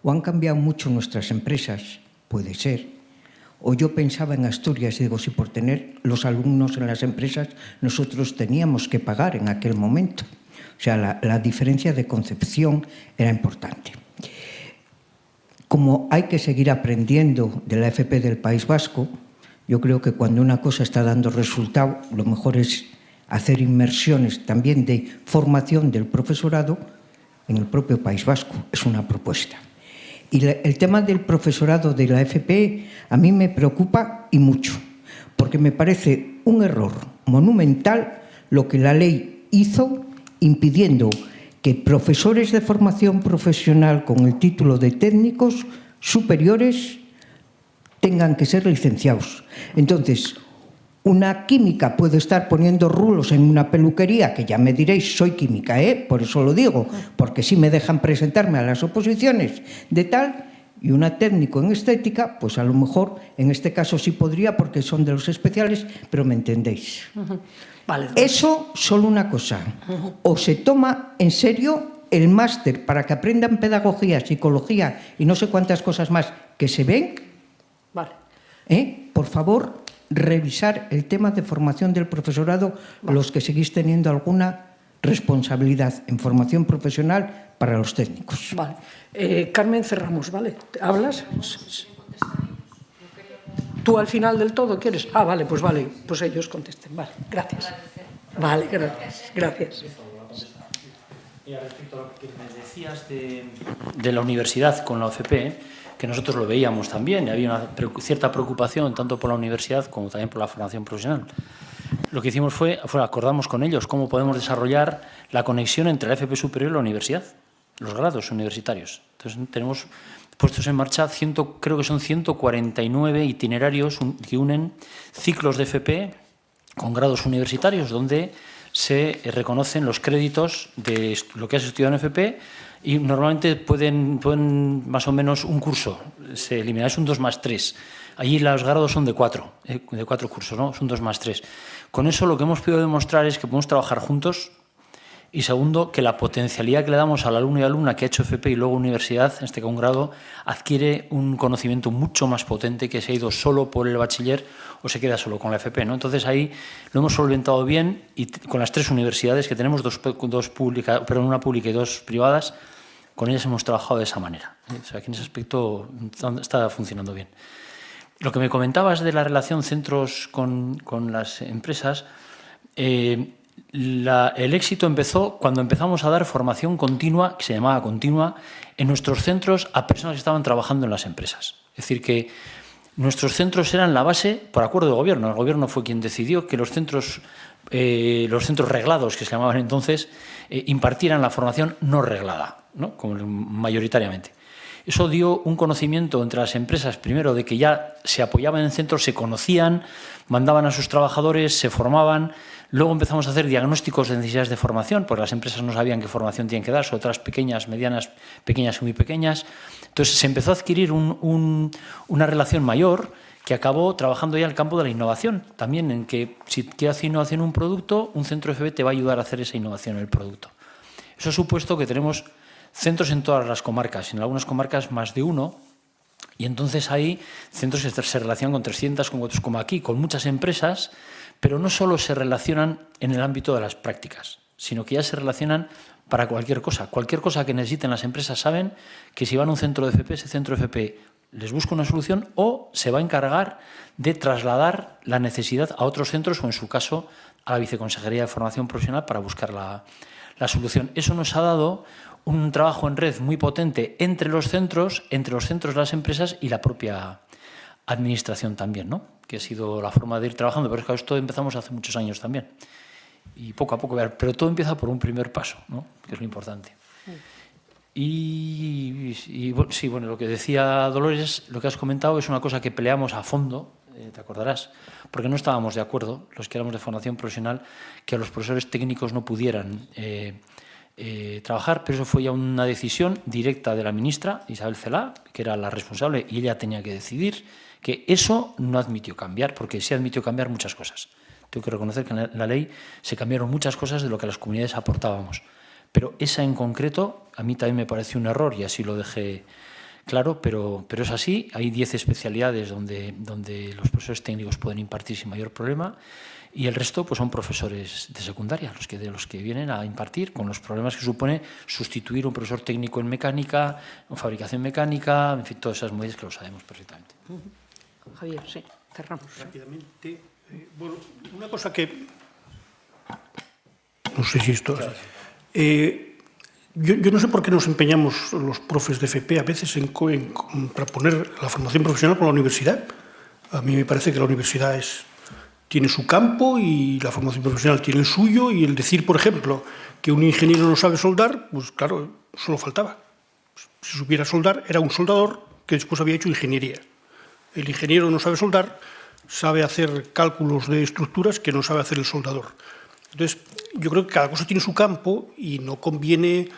¿O han cambiado mucho nuestras empresas? Puede ser. O yo pensaba en Asturias y digo, si por tener los alumnos en las empresas nosotros teníamos que pagar en aquel momento. O sea, la diferencia de concepción era importante. Como hay que seguir aprendiendo de la FP del País Vasco, yo creo que cuando una cosa está dando resultado, lo mejor es hacer inmersiones también de formación del profesorado en el propio País Vasco. Es una propuesta. Y el tema del profesorado de la FP a mí me preocupa y mucho, porque me parece un error monumental lo que la ley hizo impidiendo que profesores de formación profesional con el título de técnicos superiores tengan que ser licenciados. Entonces, una química puede estar poniendo rulos en una peluquería, que ya me diréis, soy química, por eso lo digo, porque sí me dejan presentarme a las oposiciones de tal, y una técnico en estética, pues a lo mejor en este caso sí podría, porque son de los especiales, pero me entendéis. Vale. Eso, solo una cosa, o se toma en serio el máster para que aprendan pedagogía, psicología y no sé cuántas cosas más que se ven. Vale. Por favor, revisar el tema de formación del profesorado, los que seguís teniendo alguna responsabilidad en formación profesional para los técnicos. Vale. Carmen, cerramos, ¿vale? ¿Hablas? ¿Tú al final del todo quieres? Ah, vale, pues ellos contesten. Vale, gracias. Vale, gracias. Y respecto a lo que me decías de la universidad con la OFP, que nosotros lo veíamos también, y había una cierta preocupación tanto por la universidad como también por la formación profesional. Lo que hicimos fue acordamos con ellos cómo podemos desarrollar la conexión entre la FP superior y la universidad, los grados universitarios. Entonces tenemos puestos en marcha, creo que son 149 itinerarios que unen ciclos de FP con grados universitarios, donde se reconocen los créditos de lo que has estudiado en FP. Y normalmente pueden más o menos un curso, se elimina, es un 2+3. Allí los grados son de 4 cursos, ¿no? Son 2+3. Con eso lo que hemos podido demostrar es que podemos trabajar juntos y segundo, que la potencialidad que le damos al alumno y alumna que ha hecho FP y luego universidad, en este caso un grado, adquiere un conocimiento mucho más potente que se ha ido solo por el bachiller o se queda solo con la FP, ¿no? Entonces ahí lo hemos solventado bien y con las 3 universidades que tenemos, una pública y 2 privadas, con ellas hemos trabajado de esa manera. O sea, que en ese aspecto está funcionando bien. Lo que me comentabas de la relación centros con las empresas, el éxito empezó cuando empezamos a dar formación continua, que se llamaba continua, en nuestros centros a personas que estaban trabajando en las empresas. Es decir, que nuestros centros eran la base, por acuerdo de gobierno. El gobierno fue quien decidió que los centros los centros reglados, que se llamaban entonces, impartieran la formación no reglada, ¿no? Como mayoritariamente. Eso dio un conocimiento entre las empresas, primero, de que ya se apoyaban en centros, se conocían, mandaban a sus trabajadores, se formaban. Luego empezamos a hacer diagnósticos de necesidades de formación, porque las empresas no sabían qué formación tienen que dar, sobre otras pequeñas, medianas, pequeñas y muy pequeñas. Entonces se empezó a adquirir una relación mayor que acabó trabajando ya en el campo de la innovación. También en que si quieres hacer innovación en un producto, un centro FP te va a ayudar a hacer esa innovación en el producto. Eso ha supuesto que tenemos centros en todas las comarcas, en algunas comarcas más de uno, y entonces hay centros que se relacionan con 300, como aquí, con muchas empresas, pero no solo se relacionan en el ámbito de las prácticas, sino que ya se relacionan para cualquier cosa. Cualquier cosa que necesiten las empresas saben que si van a un centro de FP, ese centro de FP les busca una solución o se va a encargar de trasladar la necesidad a otros centros o, en su caso, a la Viceconsejería de Formación Profesional para buscar la solución. Eso nos ha dado un trabajo en red muy potente entre los centros, las empresas y la propia administración también, ¿no? Que ha sido la forma de ir trabajando. Pero es que esto empezamos hace muchos años también. Y poco a poco, pero todo empieza por un primer paso, ¿no? Que es lo importante. Y sí, bueno, lo que decía Dolores, lo que has comentado es una cosa que peleamos a fondo, te acordarás, porque no estábamos de acuerdo, los que éramos de formación profesional, que a los profesores técnicos no pudieran trabajar, pero eso fue ya una decisión directa de la ministra Isabel Celaá, que era la responsable, y ella tenía que decidir que eso no admitió cambiar, porque sí admitió cambiar muchas cosas. Tengo que reconocer que en la ley se cambiaron muchas cosas de lo que las comunidades aportábamos, pero esa en concreto a mí también me pareció un error y así lo dejé claro, pero es así. Hay 10 especialidades donde los profesores técnicos pueden impartir sin mayor problema. Y el resto pues son profesores de secundaria, de los que vienen a impartir, con los problemas que supone sustituir un profesor técnico en mecánica, en fabricación mecánica, en fin, todas esas medidas que lo sabemos perfectamente. Javier, sí, cerramos. Rápidamente. Bueno, una cosa que... No sé si esto... Yo no sé por qué nos empeñamos los profes de FP a veces para poner la formación profesional con la universidad. A mí me parece que la universidad tiene su campo y la formación profesional tiene el suyo, y el decir, por ejemplo, que un ingeniero no sabe soldar, pues claro, solo faltaba. Si supiera soldar, era un soldador que después había hecho ingeniería. El ingeniero no sabe soldar, sabe hacer cálculos de estructuras que no sabe hacer el soldador. Entonces, yo creo que cada cosa tiene su campo y no conviene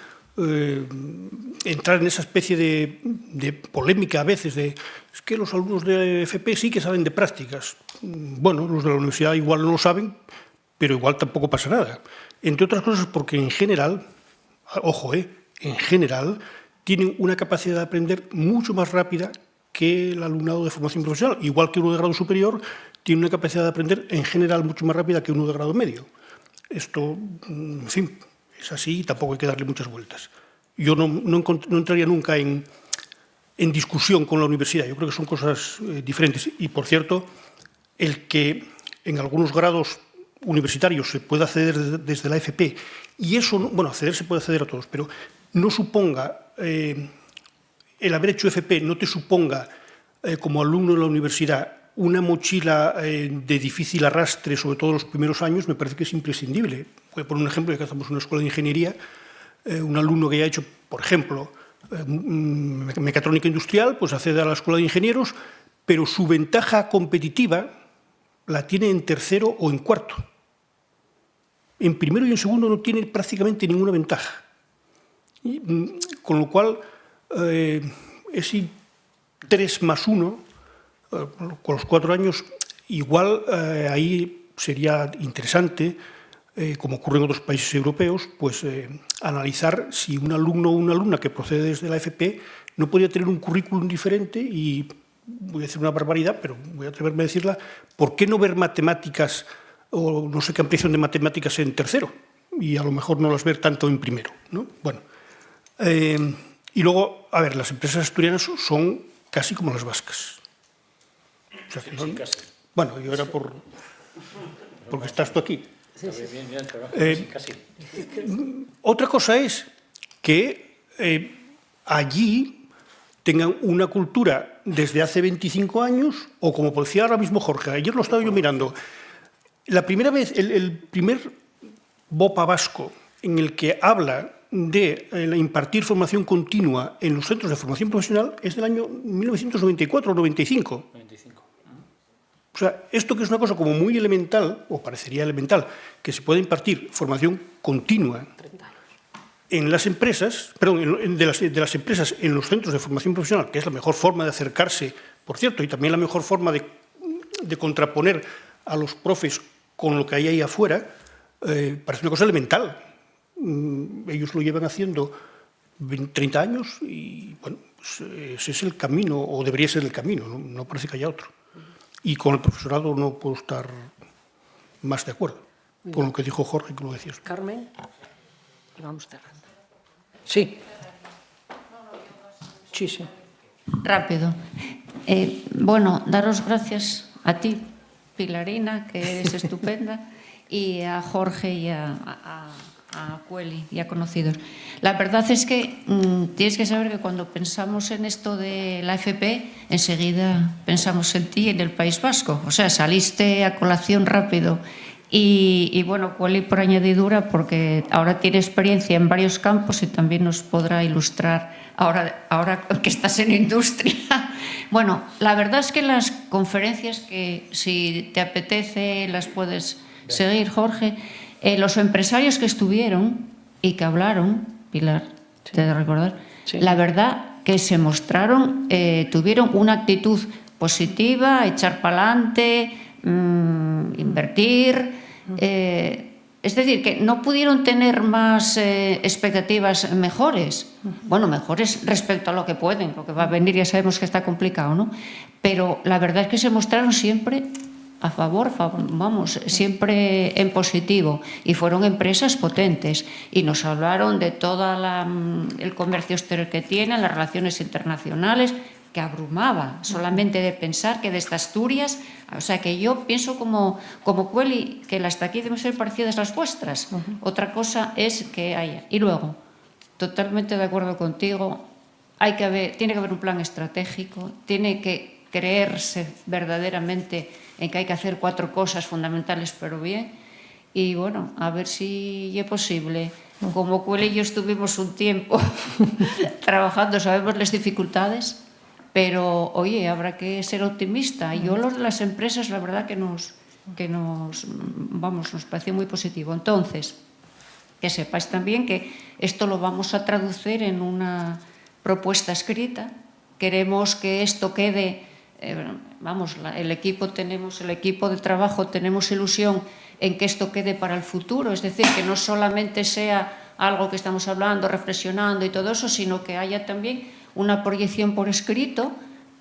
entrar en esa especie de polémica a veces de es que los alumnos de FP sí que saben de prácticas. Bueno, los de la universidad igual no lo saben, pero igual tampoco pasa nada. Entre otras cosas porque en general, ojo, en general, tienen una capacidad de aprender mucho más rápida que el alumnado de formación profesional. Igual que uno de grado superior tiene una capacidad de aprender en general mucho más rápida que uno de grado medio. Esto, en fin, es así y tampoco hay que darle muchas vueltas. Yo no entraría nunca en discusión con la universidad. Yo creo que son cosas diferentes. Y, por cierto, el que en algunos grados universitarios se pueda acceder desde la FP, y eso, bueno, acceder se puede acceder a todos, pero no suponga, el haber hecho FP no te suponga, como alumno de la universidad, una mochila de difícil arrastre, sobre todo los primeros años, me parece que es imprescindible. Voy a poner un ejemplo, ya que estamos en una escuela de ingeniería, un alumno que haya hecho, por ejemplo, mecatrónica industrial, pues accede a la escuela de ingenieros, pero su ventaja competitiva la tiene en tercero o en cuarto. En primero y en segundo no tiene prácticamente ninguna ventaja. Con lo cual, ese 3+1, con los 4 años, igual ahí sería interesante, como ocurre en otros países europeos, pues analizar si un alumno o una alumna que procede desde la FP no podría tener un currículum diferente y, voy a decir una barbaridad, pero voy a atreverme a decirla, ¿por qué no ver matemáticas o no sé qué ampliación de matemáticas en tercero? Y a lo mejor no las ver tanto en primero, ¿no? Bueno, y luego, a ver, las empresas asturianas son casi como las vascas. O sea, no, bueno, yo era porque estás tú aquí. Casi. Otra cosa es que allí tengan una cultura desde hace 25 años, o como decía ahora mismo Jorge, ayer lo estaba yo mirando, la primera vez, el primer BOPA vasco en el que habla de impartir formación continua en los centros de formación profesional es del año 1994 o 95. O sea, esto que es una cosa como muy elemental, o parecería elemental, que se puede impartir formación continua en las empresas, perdón, de las empresas en los centros de formación profesional, que es la mejor forma de acercarse, por cierto, y también la mejor forma de contraponer a los profes con lo que hay ahí afuera, parece una cosa elemental. Ellos lo llevan haciendo 30 años y, bueno, pues ese es el camino, o debería ser el camino, no parece que haya otro. Y con el profesorado no puedo estar más de acuerdo con lo que dijo Jorge, que lo decía usted. Carmen, y vamos cerrando. Sí. Sí, sí. Rápido. Bueno, daros gracias a ti, Pilarina, que eres estupenda, y a Jorge y a Cueli y a conocidos. La verdad es que tienes que saber que cuando pensamos en esto de la FP, enseguida pensamos en ti, en el País Vasco. O sea, saliste a colación rápido. Y bueno, Cueli por añadidura, porque ahora tiene experiencia en varios campos y también nos podrá ilustrar ahora que estás en industria. Bueno, la verdad es que las conferencias, que si te apetece las puedes seguir, Jorge, los empresarios que estuvieron y que hablaron, Pilar, sí, te he de recordar, sí, la verdad que se mostraron, tuvieron una actitud positiva, echar para adelante, invertir, es decir, que no pudieron tener más expectativas mejores, bueno, mejores respecto a lo que pueden, lo que va a venir ya sabemos que está complicado, ¿no? Pero la verdad es que se mostraron siempre a favor, vamos, siempre en positivo, y fueron empresas potentes y nos hablaron de todo el comercio exterior que tienen, las relaciones internacionales, que abrumaba solamente de pensar que desde Asturias, o sea que yo pienso como Cueli, que las de aquí deben ser parecidas a las vuestras. Otra cosa es que haya. Y luego, totalmente de acuerdo contigo, tiene que haber un plan estratégico, tiene que creerse verdaderamente en que hay que hacer 4 cosas fundamentales pero bien, y bueno, a ver si es posible. Como Cueli y yo estuvimos un tiempo trabajando, sabemos las dificultades, pero oye, habrá que ser optimista. Yo los de las empresas, la verdad que nos pareció muy positivo. Entonces, que sepáis también que esto lo vamos a traducir en una propuesta escrita. Queremos que esto quede, el equipo de trabajo, tenemos ilusión en que esto quede para el futuro, es decir, que no solamente sea algo que estamos hablando, reflexionando y todo eso, sino que haya también una proyección por escrito,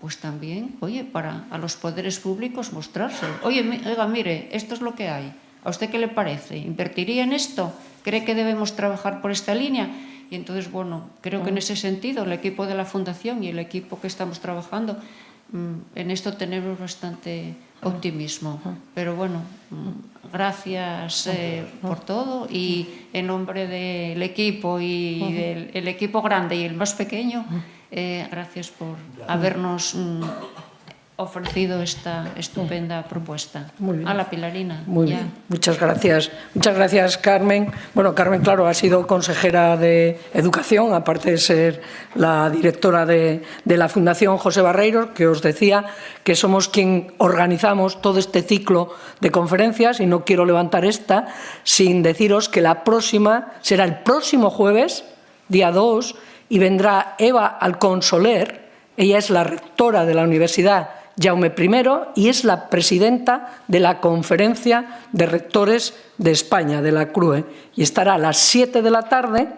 pues también, oye, para a los poderes públicos mostrárselo. Oye, mire, esto es lo que hay. ¿A usted qué le parece? ¿Invertiría en esto? ¿Cree que debemos trabajar por esta línea? Y entonces, bueno, creo que en ese sentido el equipo de la Fundación y el equipo que estamos trabajando en esto tenemos bastante optimismo. Pero bueno, gracias por todo, y en nombre del equipo y del equipo grande y el más pequeño, gracias por habernos ofrecido esta estupenda propuesta. Muy bien. A la Pilarina. Muy bien. Muchas gracias. Muchas gracias, Carmen. Bueno, Carmen, claro, ha sido consejera de Educación, aparte de ser la directora de la Fundación José Barreiro, que os decía que somos quien organizamos todo este ciclo de conferencias, y no quiero levantar esta sin deciros que la próxima será el próximo jueves, día 2, y vendrá Eva Alcón Soler. Ella es la rectora de la Universidad Jaume I y es la presidenta de la Conferencia de Rectores de España, de la CRUE, y estará a las 7 de la tarde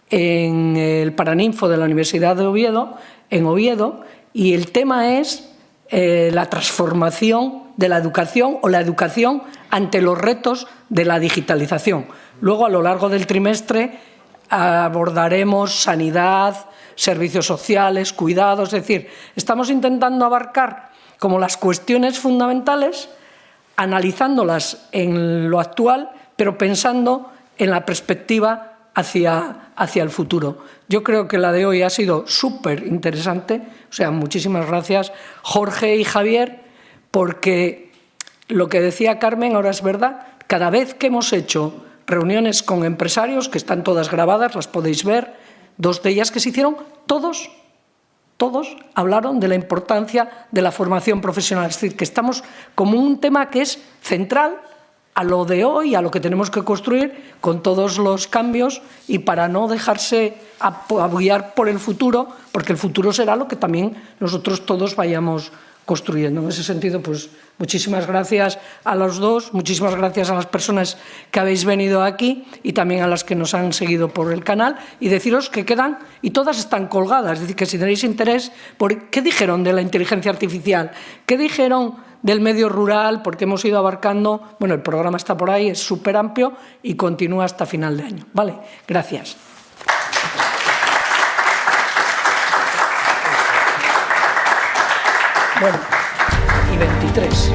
en el Paraninfo de la Universidad de Oviedo, en Oviedo, y el tema es la transformación de la educación, o la educación ante los retos de la digitalización. Luego, a lo largo del trimestre, abordaremos sanidad, servicios sociales, cuidados, es decir, estamos intentando abarcar como las cuestiones fundamentales, analizándolas en lo actual, pero pensando en la perspectiva hacia el futuro. Yo creo que la de hoy ha sido súper interesante, o sea, muchísimas gracias, Jorge y Javier, porque lo que decía Carmen ahora es verdad. Cada vez que hemos hecho reuniones con empresarios, que están todas grabadas, las podéis ver, 2 de ellas que se hicieron, todos hablaron de la importancia de la formación profesional. Es decir, que estamos como un tema que es central a lo de hoy, a lo que tenemos que construir con todos los cambios y para no dejarse apoyar por el futuro, porque el futuro será lo que también nosotros todos vayamos construyendo. En ese sentido, pues muchísimas gracias a los dos, muchísimas gracias a las personas que habéis venido aquí y también a las que nos han seguido por el canal, y deciros que quedan, y todas están colgadas, es decir, que si tenéis interés por qué dijeron de la inteligencia artificial, qué dijeron del medio rural, porque hemos ido abarcando, bueno, el programa está por ahí, es súper amplio y continúa hasta final de año. Vale, gracias. Bueno, y 23.